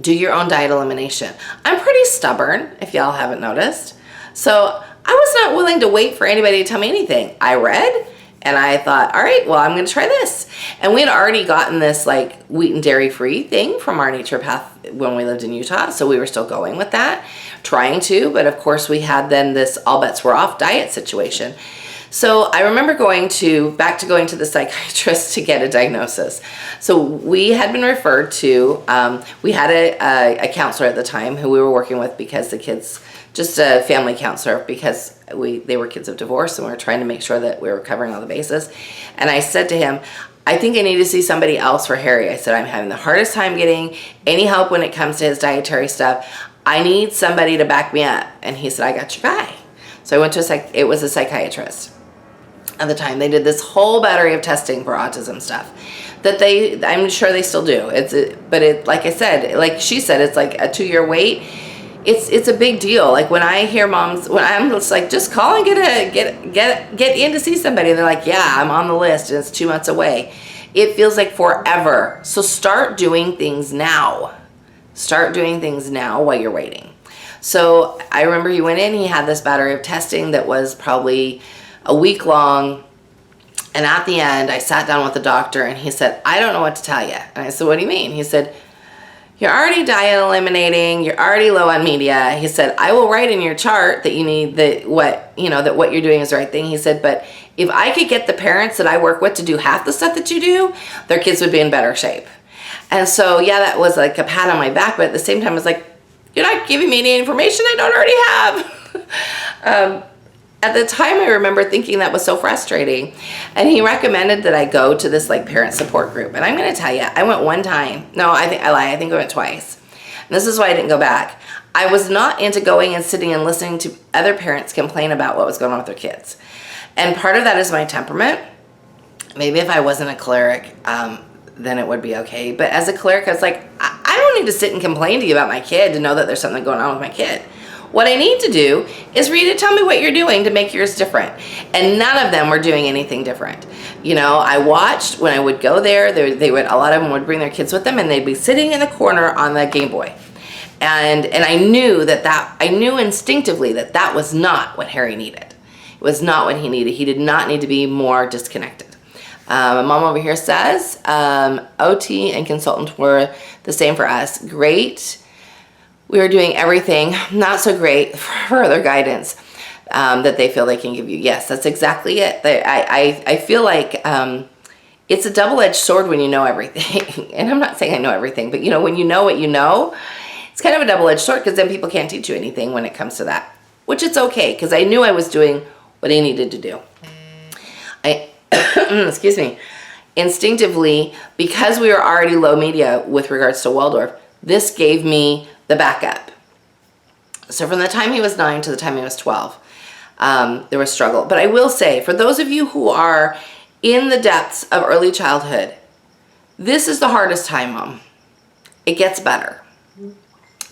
Do your own diet elimination. I'm pretty stubborn, if y'all haven't noticed. So I was not willing to wait for anybody to tell me anything. I read and I thought, all right, well, I'm going to try this. And we had already gotten this like wheat and dairy free thing from our naturopath when we lived in Utah. So we were still going with that, trying to, but of course we had then this all bets were off diet situation. So I remember going to the psychiatrist to get a diagnosis. So we had been referred to, we had a counselor at the time who we were working with because the kids, just a family counselor, because they were kids of divorce and we were trying to make sure that we were covering all the bases. And I said to him, I think I need to see somebody else for Harry. I said, I'm having the hardest time getting any help when it comes to his dietary stuff. I need somebody to back me up. And he said, I got your guy. So I went to it was a psychiatrist. At the time, they did this whole battery of testing for autism stuff that I'm sure they still do. But like I said, like she said, it's like a 2-year wait. It's a big deal. Like when I hear moms, when I'm just like, just call and get in to see somebody. And they're like, yeah, I'm on the list and it's 2 months away. It feels like forever. So start doing things now. Start doing things now while you're waiting. So I remember he went in, he had this battery of testing that was probably a week long. And at the end, I sat down with the doctor and he said, I don't know what to tell you. And I said, what do you mean? He said, you're already diet eliminating. You're already low on media. He said, I will write in your chart that you need that what you're doing is the right thing. He said, but if I could get the parents that I work with to do half the stuff that you do, their kids would be in better shape. And so, yeah, that was like a pat on my back. But at the same time, I was like, you're not giving me any information I don't already have. At the time, I remember thinking that was so frustrating. And he recommended that I go to this like parent support group. And I'm going to tell you, I went one time. No, I think I went twice. And this is why I didn't go back. I was not into going and sitting and listening to other parents complain about what was going on with their kids. And part of that is my temperament. Maybe if I wasn't a cleric, then it would be okay. But as a cleric, I was like, I don't need to sit and complain to you about my kid to know that there's something going on with my kid. What I need to do is for you to tell me what you're doing to make yours different. And none of them were doing anything different. You know, I watched when I would go there, a lot of them would bring their kids with them and they'd be sitting in the corner on the Game Boy. And I knew instinctively that was not what Harry needed. It was not what he needed. He did not need to be more disconnected. My mom over here says, OT and consultant were the same for us. Great. We were doing everything, not so great, for further guidance that they feel they can give you. Yes, that's exactly it. I feel like it's a double-edged sword when you know everything. And I'm not saying I know everything, but when you know what you know, It's kind of a double-edged sword because then people can't teach you anything when it comes to that, which it's okay because I knew I was doing what I needed to do. Excuse me, instinctively, because we were already low media with regards to Waldorf, this gave me the backup. So from the time he was 9 to the time he was 12, there was struggle. But I will say, for those of you who are in the depths of early childhood, this is the hardest time, Mom. It gets better.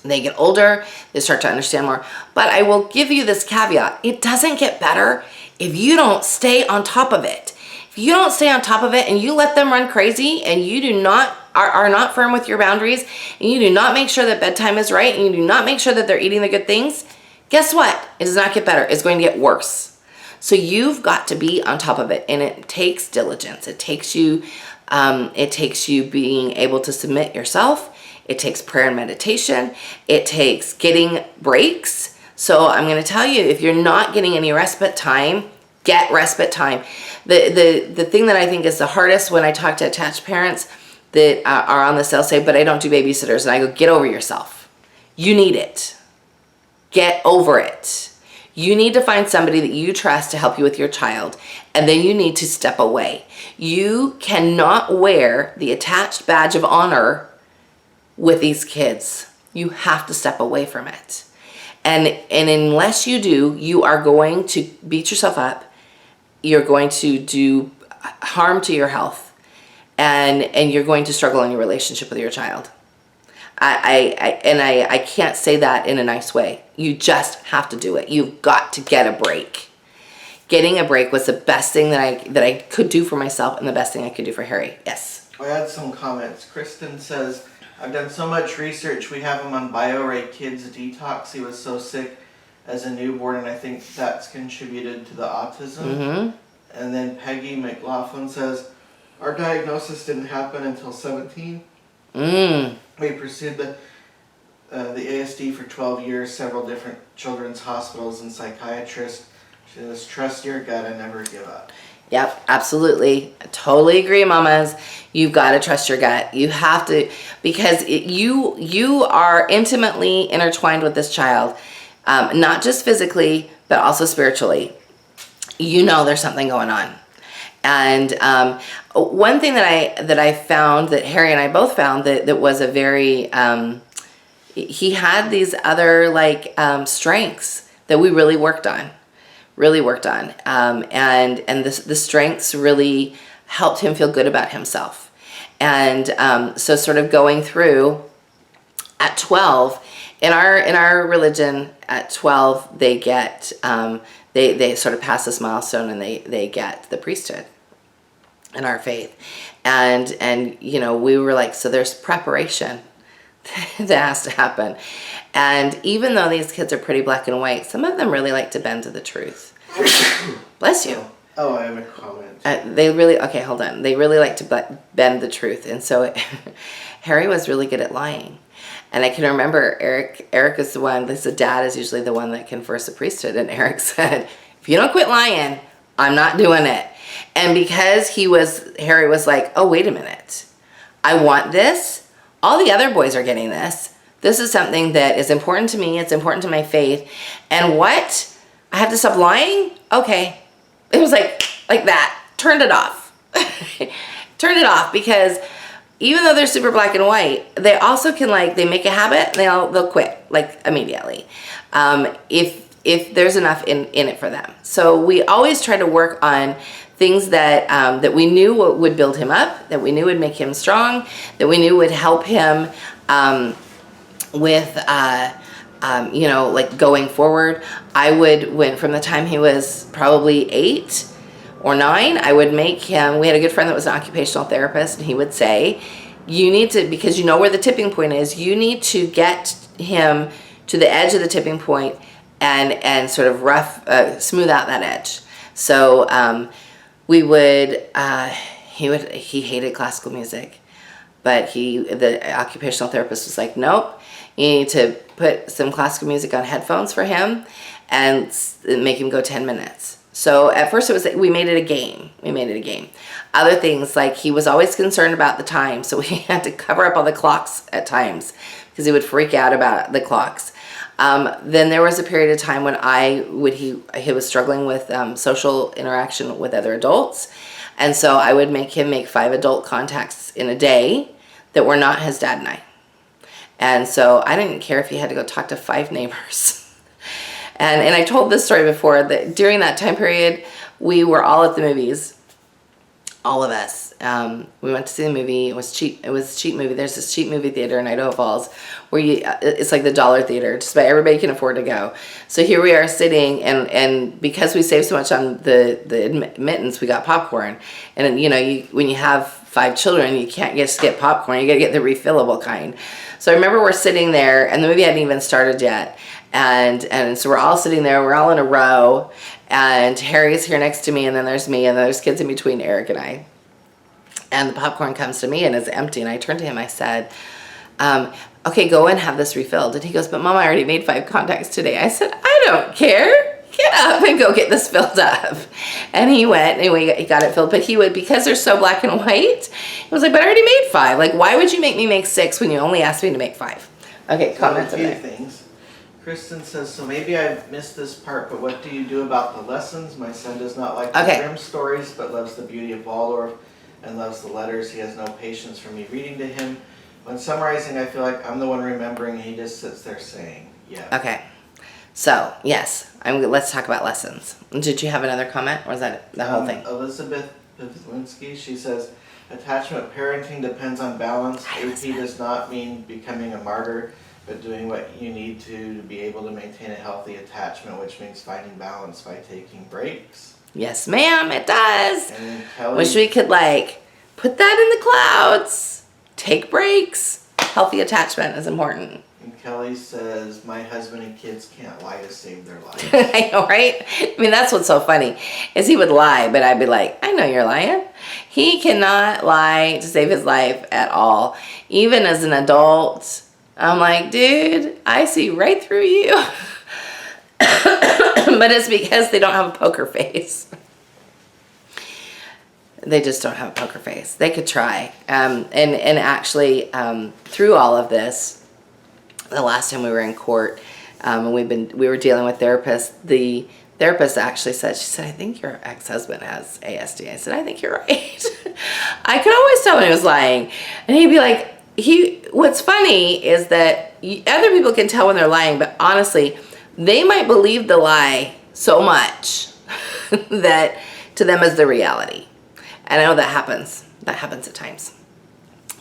They get older, they start to understand more. But I will give you this caveat. It doesn't get better if you don't stay on top of it. If you don't stay on top of it and you let them run crazy and you do not are not firm with your boundaries and you do not make sure that bedtime is right and you do not make sure that they're eating the good things, guess what? It does not get better. It's going to get worse. So you've got to be on top of it, and it takes diligence. It takes you being able to submit yourself. It takes prayer and meditation. It takes getting breaks. So I'm going to tell you, if you're not getting any respite time, get respite time. The thing that I think is the hardest when I talk to attached parents that are on the cell say, but I don't do babysitters. And I go, get over yourself. You need it. Get over it. You need to find somebody that you trust to help you with your child. And then you need to step away. You cannot wear the attached badge of honor with these kids. You have to step away from it. And unless you do, you are going to beat yourself up. You're going to do harm to your health. And you're going to struggle in your relationship with your child. I can't say that in a nice way. You just have to do it. You've got to get a break. Getting a break was the best thing that I could do for myself and the best thing I could do for Harry. Yes. I had some comments. Kristen says, I've done so much research. We have him on BioRay Kids Detox. He was so sick as a newborn, and I think that's contributed to the autism. Mm-hmm. And then Peggy McLaughlin says, our diagnosis didn't happen until 17. We pursued the ASD for 12 years, several different children's hospitals and psychiatrists. She says, trust your gut and never give up. Yep, absolutely. I totally agree, mamas. You've got to trust your gut. You have to, because you are intimately intertwined with this child, not just physically, but also spiritually. You know there's something going on. And one thing that I found, that Harry and I both found, that was a very, he had these other strengths that we really worked on. And the strengths really helped him feel good about himself. And so sort of going through at 12, in our religion, at 12, they get, they sort of pass this milestone and they get the priesthood in our faith. And we were like, so there's preparation that has to happen. And even though these kids are pretty black and white, some of them really like to bend to the truth. Bless you. Oh, I have a comment. They really like to bend the truth. And so Harry was really good at lying. And I can remember Eric is the one, the dad is usually the one that confers the priesthood. And Eric said, if you don't quit lying, I'm not doing it. And because Harry was like, oh, wait a minute. I want this. All the other boys are getting this. This is something that is important to me. It's important to my faith. And what? I have to stop lying? Okay. It was like that. Turned it off. Turned it off, because even though they're super black and white, they also can they make a habit, they'll quit immediately. If there's enough in it for them. So we always try to work on things that we knew would build him up, that we knew would make him strong, that we knew would help him with going forward. From the time he was probably 8 or 9, I would make him, we had a good friend that was an occupational therapist, and he would say, you need to, because you know where the tipping point is, you need to get him to the edge of the tipping point and sort of smooth out that edge. So he hated classical music, but the occupational therapist was like, nope, you need to put some classical music on headphones for him and make him go 10 minutes. So at first we made it a game. Other things, like he was always concerned about the time, so we had to cover up all the clocks at times because he would freak out about the clocks. Then there was a period of time when he was struggling with social interaction with other adults, and so I would make him make 5 adult contacts in a day that were not his dad and I. And so I didn't care if he had to go talk to 5 neighbors. And I told this story before, that during that time period, we were all at the movies, all of us. We went to see the movie. It was cheap. It was a cheap movie. There's this cheap movie theater in Idaho Falls where it's like the dollar theater. Just about everybody can afford to go. So here we are sitting, and because we saved so much on the admittance, we got popcorn. And when you have 5 children, you can't just get popcorn. You got to get the refillable kind. So I remember we're sitting there, and the movie hadn't even started yet. And so we're all sitting there, we're all in a row, and Harry's here next to me, and then there's me, and then there's kids in between Eric and I. And the popcorn comes to me and it's empty, and I turned to him, I said, okay, go and have this refilled. And he goes, but Mom, I already made 5 contacts today. I said, I don't care. Get up and go get this filled up. And he went, and he got it filled. But because they're so black and white, he was like, but I already made 5. Like, why would you make me make 6 when you only asked me to make 5? Okay, comments on a few there. things. Kristen says, so maybe I've missed this part, but what do you do about the lessons? My son does not like the Grimm stories, but loves the beauty of Waldorf and loves the letters. He has no patience for me reading to him. When summarizing, I feel like I'm the one remembering, and he just sits there saying, yeah. Okay. So, yes, let's talk about lessons. Did you have another comment, or is that the whole thing? Elizabeth Pavlinsky, she says, attachment parenting depends on balance. AP does not mean becoming a martyr, but doing what you need to be able to maintain a healthy attachment, which means finding balance by taking breaks. Yes, ma'am, it does. And Kelly, wish we could put that in the clouds. Take breaks. Healthy attachment is important. And Kelly says, my husband and kids can't lie to save their lives. I know, right? I mean, that's what's so funny, is he would lie, but I'd be like, I know you're lying. He cannot lie to save his life at all. Even as an adult, I'm like, dude, I see right through you. But it's because they don't have a poker face. They just don't have a poker face. They could try. And actually, through all of this, the last time we were in court, and we were dealing with therapists, the therapist actually said, she said, I think your ex-husband has ASD. I said, I think you're right. I could always tell when he was lying. And he'd be like, what's funny is that other people can tell when they're lying, but honestly, they might believe the lie so much that to them is the reality. And I know that happens. That happens at times.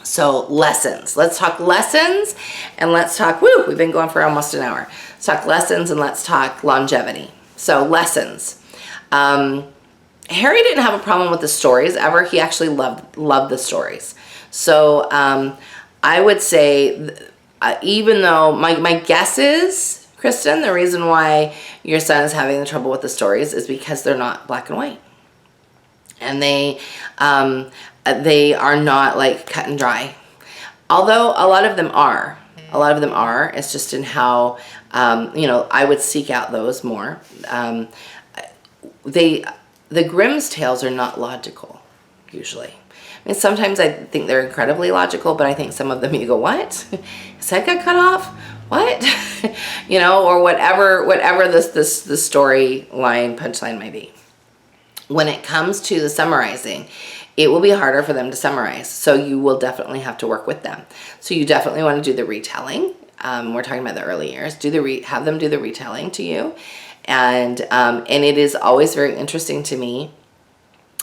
So lessons. Let's talk lessons, and let's talk, we've been going for almost an hour. Let's talk lessons, and let's talk longevity. So lessons. Harry didn't have a problem with the stories ever. He actually loved the stories. So I would say, even though my guess is, Kristen, the reason why your son is having the trouble with the stories is because they're not black and white. And they are not like cut and dry. Although a lot of them are. It's just in how, I would seek out those more. The Grimm's tales are not logical, usually. I mean, sometimes I think they're incredibly logical, but I think some of them you go, what? His head got cut off? What? Or whatever this storyline, punchline might be. When it comes to the summarizing, it will be harder for them to summarize. So you will definitely have to work with them. So you definitely want to do the retelling. We're talking about the early years. Have them do the retelling to you. And it is always very interesting to me,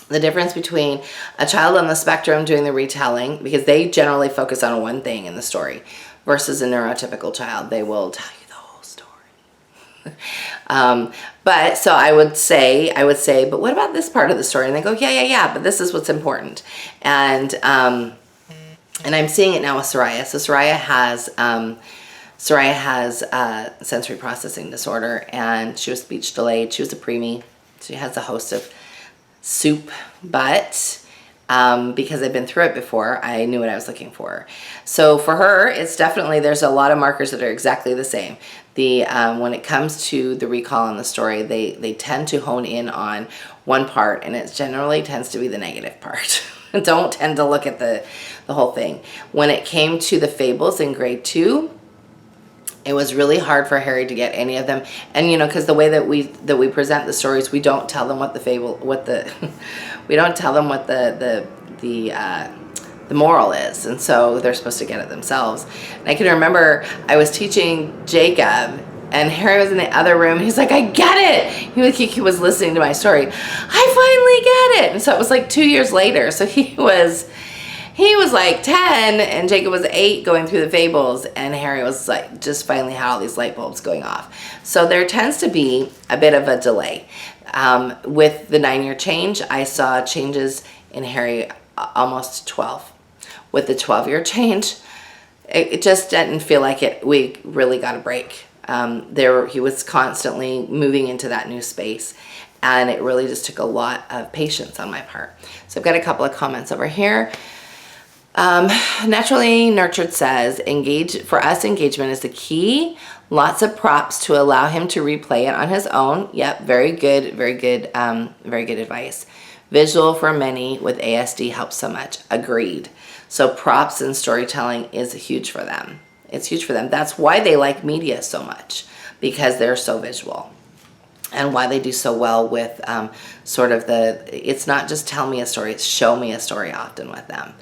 the difference between a child on the spectrum doing the retelling, because they generally focus on one thing in the story, versus a neurotypical child. They will tell you the whole story. But so I would say, but what about this part of the story? And they go, yeah, but this is what's important. And I'm seeing it now with Soraya. So Soraya has sensory processing disorder, and she was speech delayed. She was a preemie. She has a host of soup, but because I've been through it before, I knew what I was looking for. So for her, it's definitely, there's a lot of markers that are exactly the same. when it comes to the recall in the story, they tend to hone in on one part, and it generally tends to be the negative part. Don't tend to look at the whole thing. When it came to the fables in grade 2, it was really hard for Harry to get any of them. And, because the way that we present the stories, we don't tell them what we don't tell them what the moral is. And so they're supposed to get it themselves. And I can remember I was teaching Jacob, and Harry was in the other room. He's like, I get it. He was listening to my story. I finally get it. And so it was like 2 years later. So he was like 10 and Jacob was 8 going through the fables, and Harry was like just finally had all these light bulbs going off. So there tends to be a bit of a delay. With the 9-year change, I saw changes in Harry almost 12. With the 12-year change, it just didn't feel like it. We really got a break. He was constantly moving into that new space, and it really just took a lot of patience on my part. So I've got a couple of comments over here. Naturally Nurtured says, for us, engagement is the key. Lots of props to allow him to replay it on his own. Yep, very good, very good advice. Visual for many with ASD helps so much. Agreed. So props and storytelling is huge for them. It's huge for them. That's why they like media so much, because they're so visual. And why they do so well with it's not just tell me a story, it's show me a story often with them.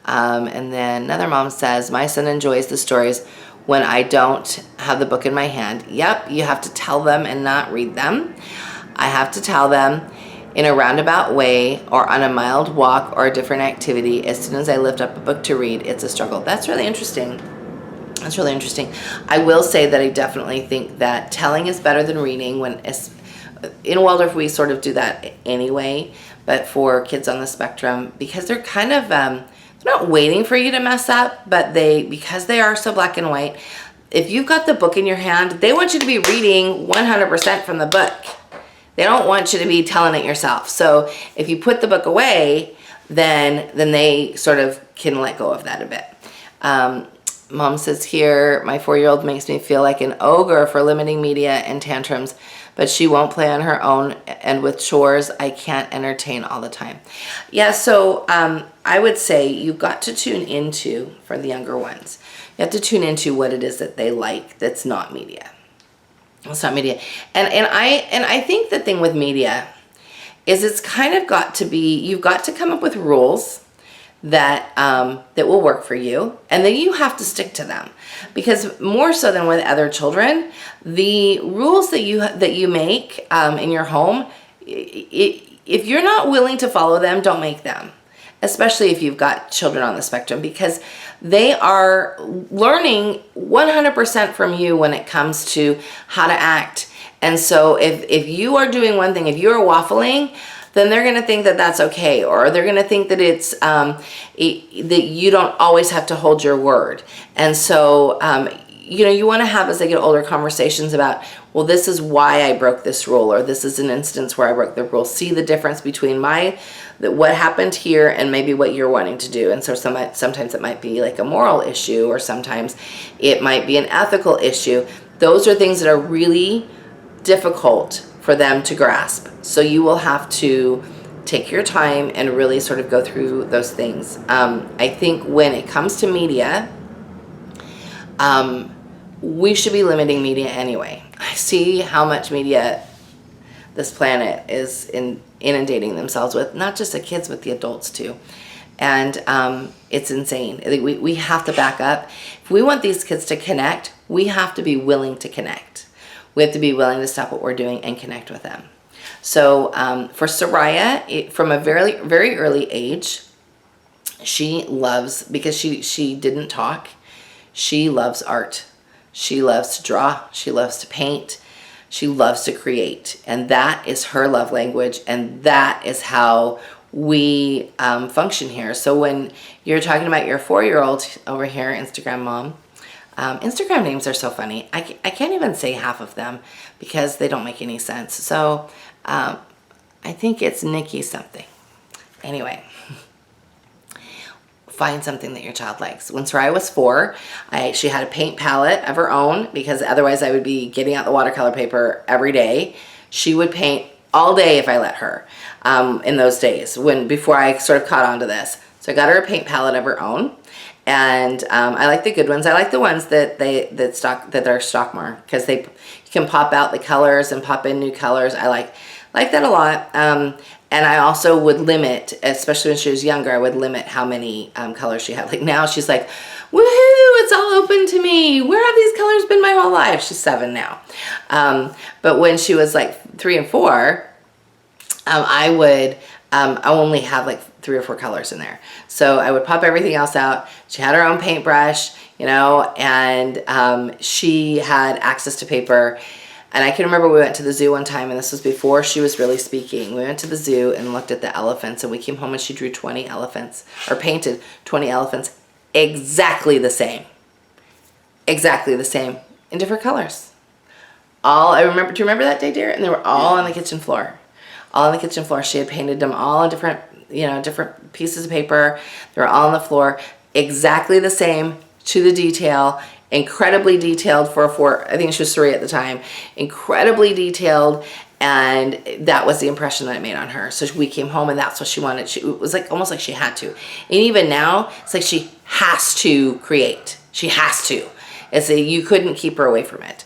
And then another mom says, my son enjoys the stories when I don't have the book in my hand. Yep, you have to tell them and not read them. I have to tell them in a roundabout way or on a mild walk or a different activity. As soon as I lift up a book to read, it's a struggle. That's really interesting. That's really interesting. I will say that I definitely think that telling is better than reading. In Waldorf, we sort of do that anyway, but for kids on the spectrum, because they're kind of they're not waiting for you to mess up, but because they are so black and white, if you've got the book in your hand, they want you to be reading 100% from the book. They don't want you to be telling it yourself. So if you put the book away, then they sort of can let go of that a bit. Mom says here, my 4-year-old makes me feel like an ogre for limiting media and tantrums, but she won't play on her own, and with chores, I can't entertain all the time. Yeah, so I would say you've got to tune into, for the younger ones, you have to tune into what it is that they like that's not media. It's not media. And I think the thing with media is it's kind of got to be, you've got to come up with rules that will work for you, and then you have to stick to them, because more so than with other children, the rules that you make in your home, if you're not willing to follow them, don't make them, especially if you've got children on the spectrum, because they are learning 100% from you when it comes to how to act. And so if you are doing one thing, if you're waffling, then they're going to think that that's okay, or they're going to think that it's that you don't always have to hold your word. And so you want to have, as they get older, conversations about, well, this is why I broke this rule, or this is an instance where I broke the rule. See the difference between what happened here and maybe what you're wanting to do. And so sometimes it might be like a moral issue, or sometimes it might be an ethical issue. Those are things that are really difficult for them to grasp. So you will have to take your time and really sort of go through those things. I think when it comes to media, we should be limiting media anyway. I see how much media this planet is inundating themselves with, not just the kids, but the adults too. And it's insane. I think we have to back up. If we want these kids to connect, we have to be willing to connect. We have to be willing to stop what we're doing and connect with them. So for Soraya, from a very, very early age, she loves, because she didn't talk, she loves art. She loves to draw. She loves to paint. She loves to create. And that is her love language. And that is how we function here. So when you're talking about your 4-year-old over here, Instagram mom, Instagram names are so funny. I can't even say half of them because they don't make any sense. So I think it's Nikki something. Anyway, find something that your child likes. When Soraya was 4, she had a paint palette of her own, because otherwise I would be getting out the watercolor paper every day. She would paint all day if I let her, in those days before I sort of caught on to this. So I got her a paint palette of her own, and I like the good ones. I like the ones that are stock mark, because you can pop out the colors and pop in new colors. I like that a lot. And I also would limit, especially when she was younger, I would limit how many colors she had. Like now she's like, woohoo, it's all open to me. Where have these colors been my whole life? She's 7 now. But when she was like 3 and 4, I would only have like 3 or 4 colors in there. So I would pop everything else out. She had her own paintbrush, and she had access to paper. And I can remember we went to the zoo one time, and this was before she was really speaking. We went to the zoo and looked at the elephants, and we came home and she drew 20 elephants, or painted 20 elephants exactly the same. Exactly the same, in different colors. Do you remember that day, dear? And they were all on the kitchen floor. All on the kitchen floor. She had painted them all on different pieces of paper. They were all on the floor, exactly the same, to the detail. Incredibly detailed for I think she was 3 at the time. Incredibly detailed, and that was the impression that it made on her. So we came home, and that's what she wanted. It was like almost like she had to. And even now, it's like she has to create. She has to. You couldn't keep her away from it.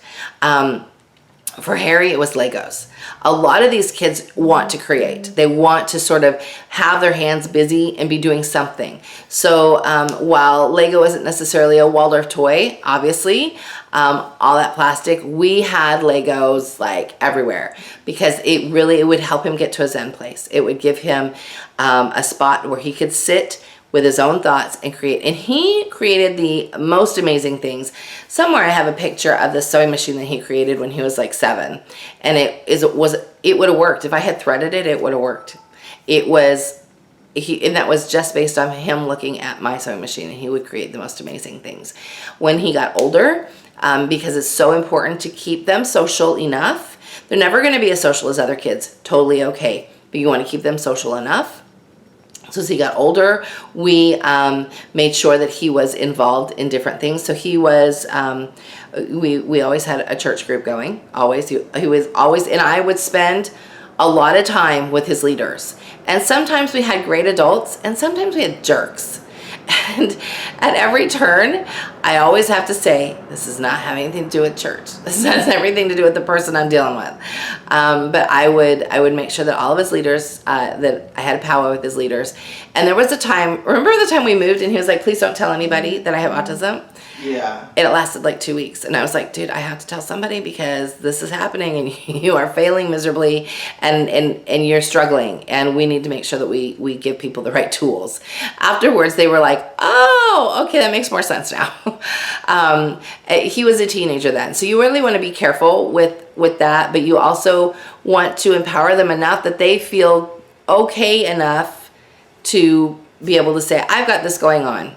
For Harry, it was Legos. A lot of these kids want to create. They want to sort of have their hands busy and be doing something. So while Lego isn't necessarily a Waldorf toy, obviously, all that plastic, we had Legos like everywhere, because it would help him get to a Zen place. It would give him a spot where he could sit with his own thoughts and create. And he created the most amazing things. Somewhere I have a picture of the sewing machine that he created when he was like 7. And it would have worked. If I had threaded it, it would have worked. And that was just based on him looking at my sewing machine, and he would create the most amazing things. When he got older, because it's so important to keep them social enough, they're never going to be as social as other kids. Totally okay. But you want to keep them social enough. So as he got older, we made sure that he was involved in different things. So he was, we always had a church group going, always. He was always, and I would spend a lot of time with his leaders. And sometimes we had great adults, and sometimes we had jerks. And at every turn, I always have to say, this does not have anything to do with church. This has everything to do with the person I'm dealing with. But I would make sure that all of his leaders, that I had power with his leaders. And there was a time, remember the time we moved and he was like, please don't tell anybody that I have autism? Yeah. And it lasted like 2 weeks. And I was like, dude, I have to tell somebody, because this is happening and you are failing miserably and you're struggling. And we need to make sure that we give people the right tools. Afterwards, they were like, oh, okay, that makes more sense now. He was a teenager then. So you really want to be careful with that. But you also want to empower them enough that they feel okay enough to be able to say, I've got this going on.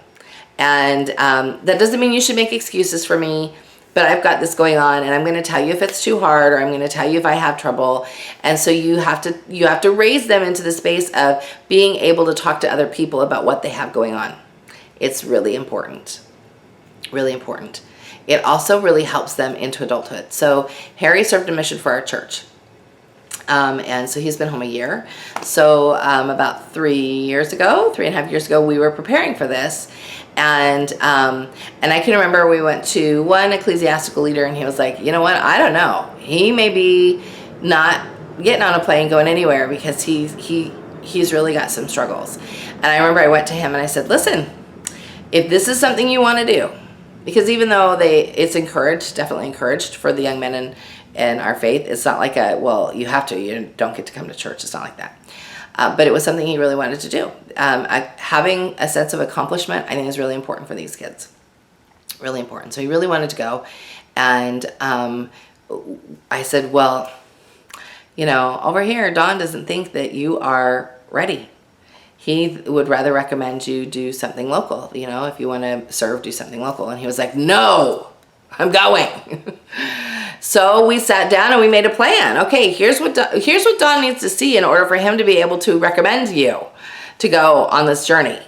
And that doesn't mean you should make excuses for me, but I've got this going on, and I'm going to tell you if it's too hard, or I'm going to tell you if I have trouble. And so you have to raise them into the space of being able to talk to other people about what they have going on. It's really important. Really important. It also really helps them into adulthood. So Harry served a mission for our church. And so he's been home a year. So about 3.5 years ago, we were preparing for this. And I can remember we went to one ecclesiastical leader, and he was like, you know what? I don't know. He may be not getting on a plane going anywhere, because he's really got some struggles. And I remember I went to him and I said, listen, if this is something you want to do, because even though it's encouraged, definitely encouraged for the young men in our faith, it's not like you have to, you don't get to come to church. It's not like that. But it was something he really wanted to do. Having a sense of accomplishment, I think, is really important for these kids. Really important. So he really wanted to go. And I said, well, over here, Don doesn't think that you are ready. He would rather recommend you do something local. If you want to serve, do something local. And he was like, no, I'm going. So we sat down and we made a plan. Okay, here's what Don needs to see in order for him to be able to recommend you to go on this journey.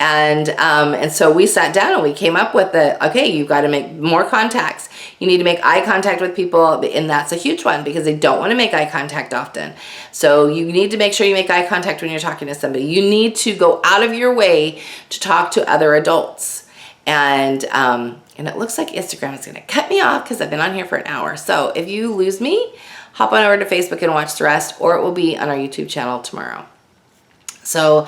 And so we sat down and we came up with okay, you've got to make more contacts. You need to make eye contact with people, and that's a huge one because they don't want to make eye contact often. So you need to make sure you make eye contact when you're talking to somebody. You need to go out of your way to talk to other adults. And it looks like Instagram is going to cut me off because I've been on here for an hour. So if you lose me, hop on over to Facebook and watch the rest, or it will be on our YouTube channel tomorrow. So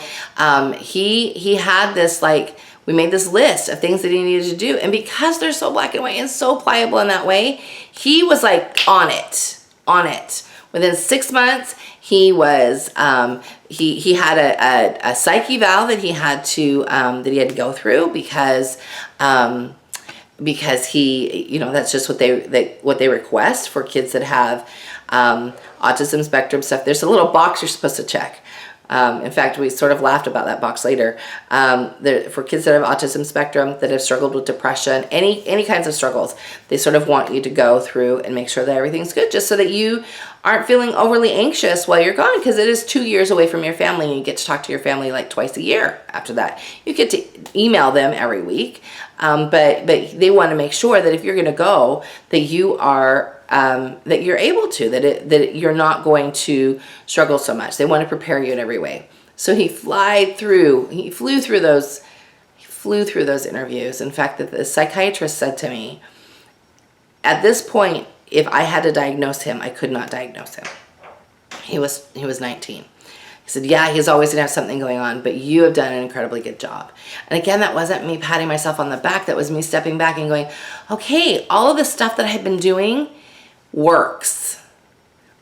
he had this, like, we made this list of things that he needed to do. And because they're so black and white and so pliable in that way, he was like on it. Within 6 months, he was, he had a psych eval that he had to go through because he, you know, that's just what they request for kids that have autism spectrum stuff. There's a little box you're supposed to check. In fact, we sort of laughed about that box later. For kids that have autism spectrum, that have struggled with depression, any kinds of struggles, they sort of want you to go through and make sure that everything's good, just so that you aren't feeling overly anxious while you're gone, because it is 2 years away from your family, and you get to talk to your family like twice a year after that. You get to email them every week, but they want to make sure that if you're going to go, that you are that you're able to, that you're not going to struggle so much. They want to prepare you in every way. So he flew through those interviews. In fact, the psychiatrist said to me, at this point, if I had to diagnose him, I could not diagnose him. He was 19. He said, yeah, he's always going to have something going on, but you have done an incredibly good job. And again, that wasn't me patting myself on the back. That was me stepping back and going, okay, all of the stuff that I had been doing works.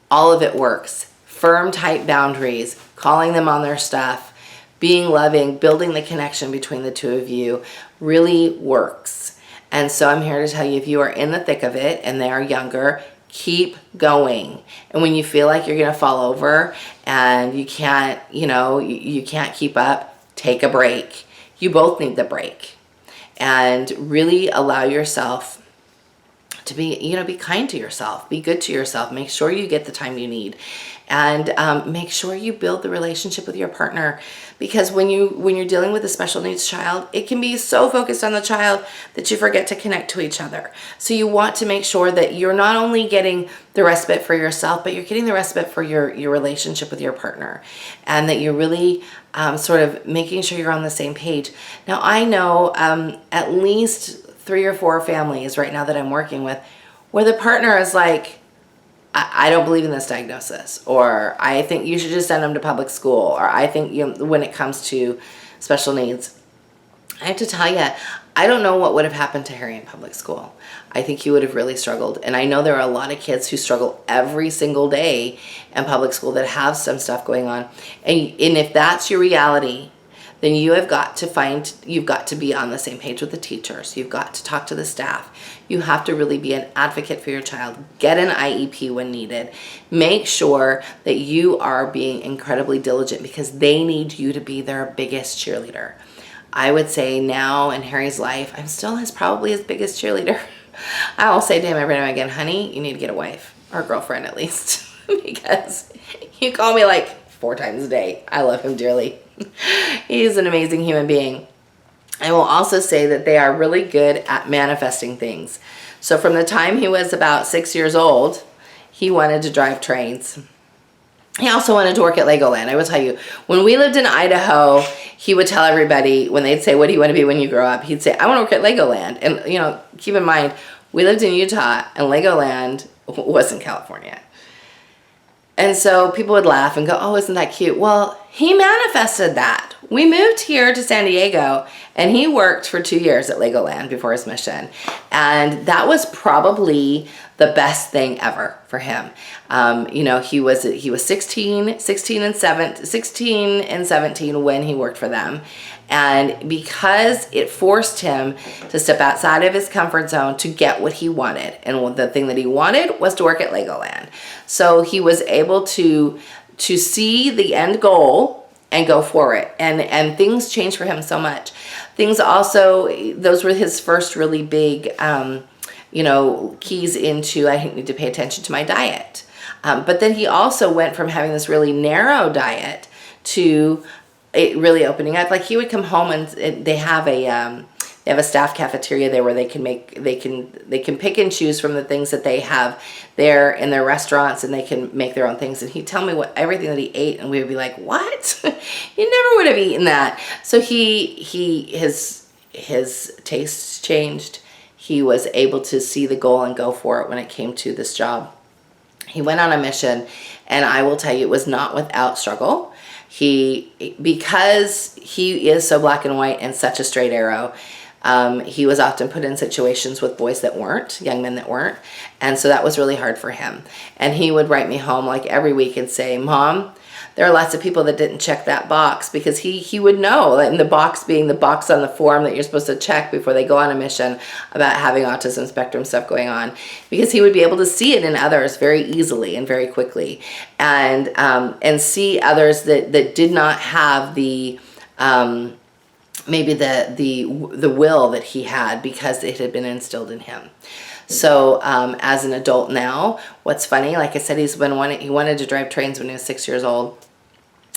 All of it works. Firm, tight boundaries, calling them on their stuff, being loving, building the connection between the two of you really works. And so I'm here to tell you, if you are in the thick of it and they are younger, keep going. And when you feel like you're going to fall over and you can't, you can't keep up, take a break. You both need the break. And really allow yourself to be kind to yourself, be good to yourself, make sure you get the time you need, and make sure you build the relationship with your partner, because when you're dealing with a special needs child, it can be so focused on the child that you forget to connect to each other. So you want to make sure that you're not only getting the respite for yourself, but you're getting the respite for your relationship with your partner, and that you're really sort of making sure you're on the same page. Now, I know at least 3 or 4 families right now that I'm working with where the partner is like, I don't believe in this diagnosis, or I think you should just send them to public school, or I think when it comes to special needs, I have to tell you, I don't know what would have happened to Harry in public school. I think he would have really struggled. And I know there are a lot of kids who struggle every single day in public school that have some stuff going on. And if that's your reality, then you've got to be on the same page with the teachers. You've got to talk to the staff. You have to really be an advocate for your child. Get an IEP when needed. Make sure that you are being incredibly diligent, because they need you to be their biggest cheerleader. I would say now in Harry's life, I'm still probably his biggest cheerleader. I'll say to him every now and again, honey, you need to get a wife, or a girlfriend at least, because you call me like 4 times a day. I love him dearly. He's an amazing human being. I will also say that they are really good at manifesting things. So from the time he was about 6 years old, he wanted to drive trains. He also wanted to work at Legoland. I will tell you, when we lived in Idaho, he would tell everybody, when they'd say, what do you want to be when you grow up? He'd say, I want to work at Legoland. And, keep in mind, we lived in Utah, and Legoland was in California. And so people would laugh and go, oh, isn't that cute? Well, he manifested that. We moved here to San Diego, and he worked for 2 years at Legoland before his mission. And that was probably the best thing ever for him. He was 16 and 17 when he worked for them. And because it forced him to step outside of his comfort zone to get what he wanted. And the thing that he wanted was to work at Legoland. So he was able to see the end goal and go for it. And things changed for him so much. Things also, those were his first really big, keys into, I need to pay attention to my diet. But then he also went from having this really narrow diet to it really opening up. Like he would come home and they have a staff cafeteria there where they can pick and choose from the things that they have there in their restaurants, and they can make their own things. And he'd tell me everything that he ate, and we would be like, "What? You never would have eaten that." So his tastes changed. He was able to see the goal and go for it when it came to this job. He went on a mission, and I will tell you, it was not without struggle. Because he is so black and white and such a straight arrow, he was often put in situations with boys that weren't, young men that weren't. And so that was really hard for him. And he would write me home like every week and say, "Mom, there are lots of people that didn't check that box," because he would know, and the box being the box on the form that you're supposed to check before they go on a mission about having autism spectrum stuff going on, because he would be able to see it in others very easily and very quickly, and see others that did not have the maybe the will that he had, because it had been instilled in him. So as an adult now, what's funny, like I said, he wanted to drive trains when he was 6 years old.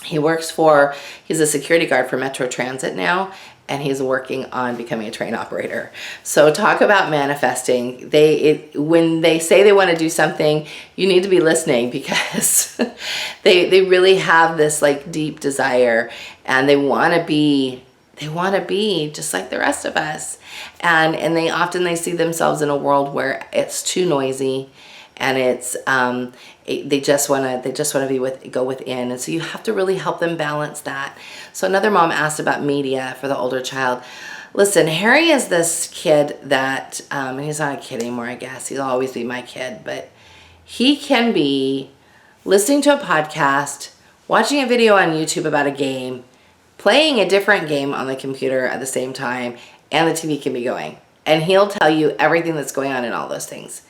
He's a security guard for Metro Transit now, and he's working on becoming a train operator. So talk about manifesting. When they say they want to do something, you need to be listening, because they really have this like deep desire, and they want to be just like the rest of us. And they see themselves in a world where it's too noisy, and it's they just want to go within. And so you have to really help them balance that. So another mom asked about media for the older child. Listen, Harry is this kid that, and he's not a kid anymore, I guess. He'll always be my kid, but he can be listening to a podcast, watching a video on YouTube about a game, playing a different game on the computer at the same time, and the TV can be going. And he'll tell you everything that's going on in all those things.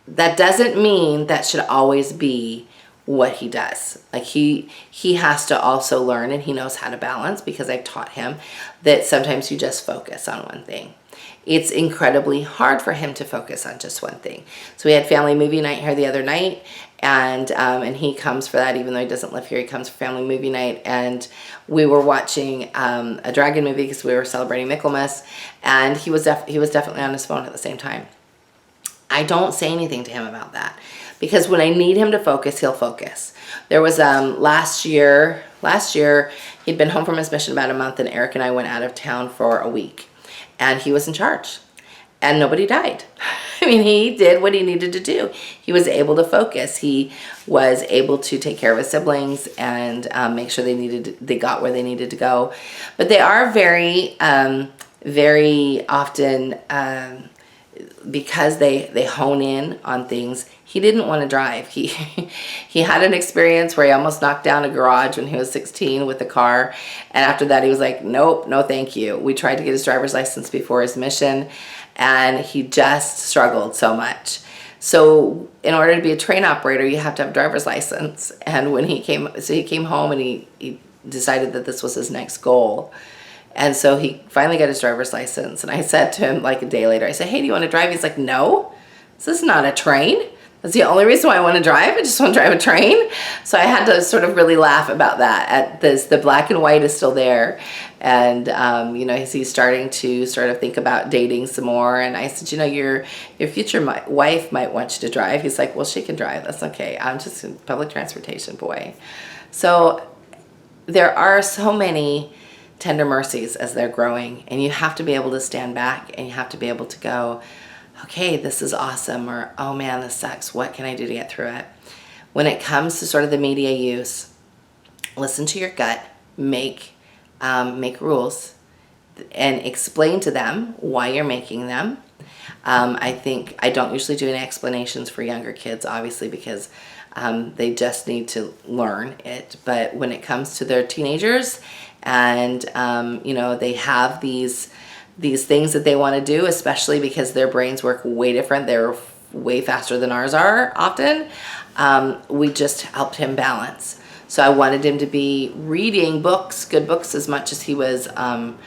That doesn't mean that should always be what he does. Like he has to also learn, and he knows how to balance, because I've taught him that sometimes you just focus on one thing. It's incredibly hard for him to focus on just one thing. So we had family movie night here the other night, and he comes for that, even though he doesn't live here. He comes for family movie night, and we were watching a dragon movie because we were celebrating Michaelmas, and he was definitely on his phone at the same time. I don't say anything to him about that, because when I need him to focus, he'll focus. There was last year he'd been home from his mission about a month, and Eric and I went out of town for a week, and he was in charge, and nobody died. I mean, he did what he needed to do. He was able to focus. He was able to take care of his siblings and make sure they got where they needed to go. But they are very, very often, because they hone in on things. He didn't want to drive. He had an experience where he almost knocked down a garage when he was 16 with a car, and after that he was like, "Nope, no thank you." We tried to get his driver's license before his mission, and he just struggled so much. So in order to be a train operator, you have to have a driver's license. And when he came home, and he decided that this was his next goal. And so he finally got his driver's license. And I said to him like a day later, I said, "Hey, do you want to drive?" He's like, "No, this is not a train. That's the only reason why I want to drive. I just want to drive a train." So I had to sort of really laugh about that. The black and white is still there. And, he's starting to sort of think about dating some more. And I said, your future wife might want you to drive. He's like, "Well, she can drive. That's okay. I'm just a public transportation boy." So there are so many tender mercies as they're growing, and you have to be able to stand back, and you have to be able to go, "Okay, this is awesome," or "Oh man, this sucks. What can I do to get through it?" When it comes to sort of the media use, listen to your gut, make rules, and explain to them why you're making them. I don't usually do any explanations for younger kids, obviously, because they just need to learn it. But when it comes to their teenagers, and they have these things that they want to do, especially because their brains work way different. They're way faster than ours are often. We just helped him balance. So I wanted him to be reading books, good books, as much as he was on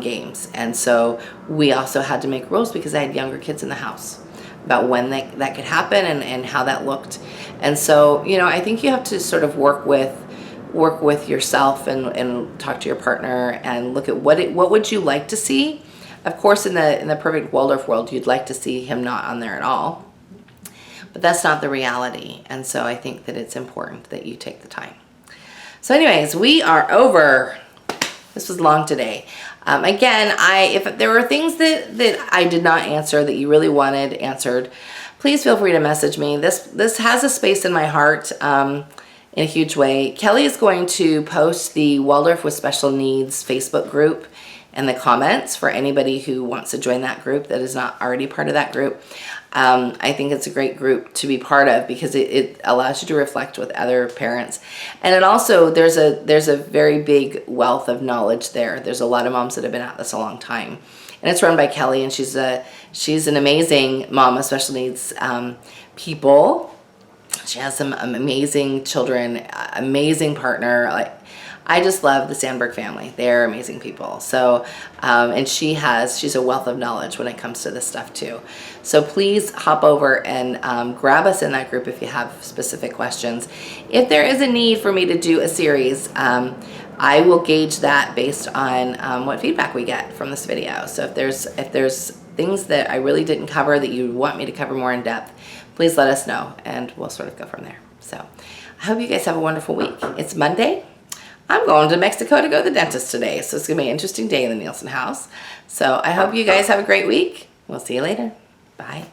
games. And so we also had to make rules, because I had younger kids in the house, about when that could happen and how that looked. And so, I think you have to sort of work with work with yourself and talk to your partner and look at what would you like to see. Of course, in the perfect Waldorf world, you'd like to see him not on there at all. But that's not the reality. And so I think that it's important that you take the time. So anyways, we are over. This was long today. Again, if there were things that I did not answer that you really wanted answered, please feel free to message me. This has a space in my heart in a huge way. Kelly is going to post the Waldorf with Special Needs Facebook group in the comments for anybody who wants to join that group that is not already part of that group. I think it's a great group to be part of because it allows you to reflect with other parents. And it also, there's a very big wealth of knowledge there. There's a lot of moms that have been at this a long time. And it's run by Kelly, and she's an amazing mom of special needs people. She has some amazing children, amazing partner. I just love the Sandberg family. They're amazing people. So, and she's a wealth of knowledge when it comes to this stuff too. So please hop over and grab us in that group if you have specific questions. If there is a need for me to do a series, I will gauge that based on what feedback we get from this video. So if there's things that I really didn't cover that you want me to cover more in depth, please let us know and we'll sort of go from there. So I hope you guys have a wonderful week. It's Monday. I'm going to Mexico to go to the dentist today, so it's going to be an interesting day in the Nielsen house. So I hope you guys have a great week. We'll see you later. Bye.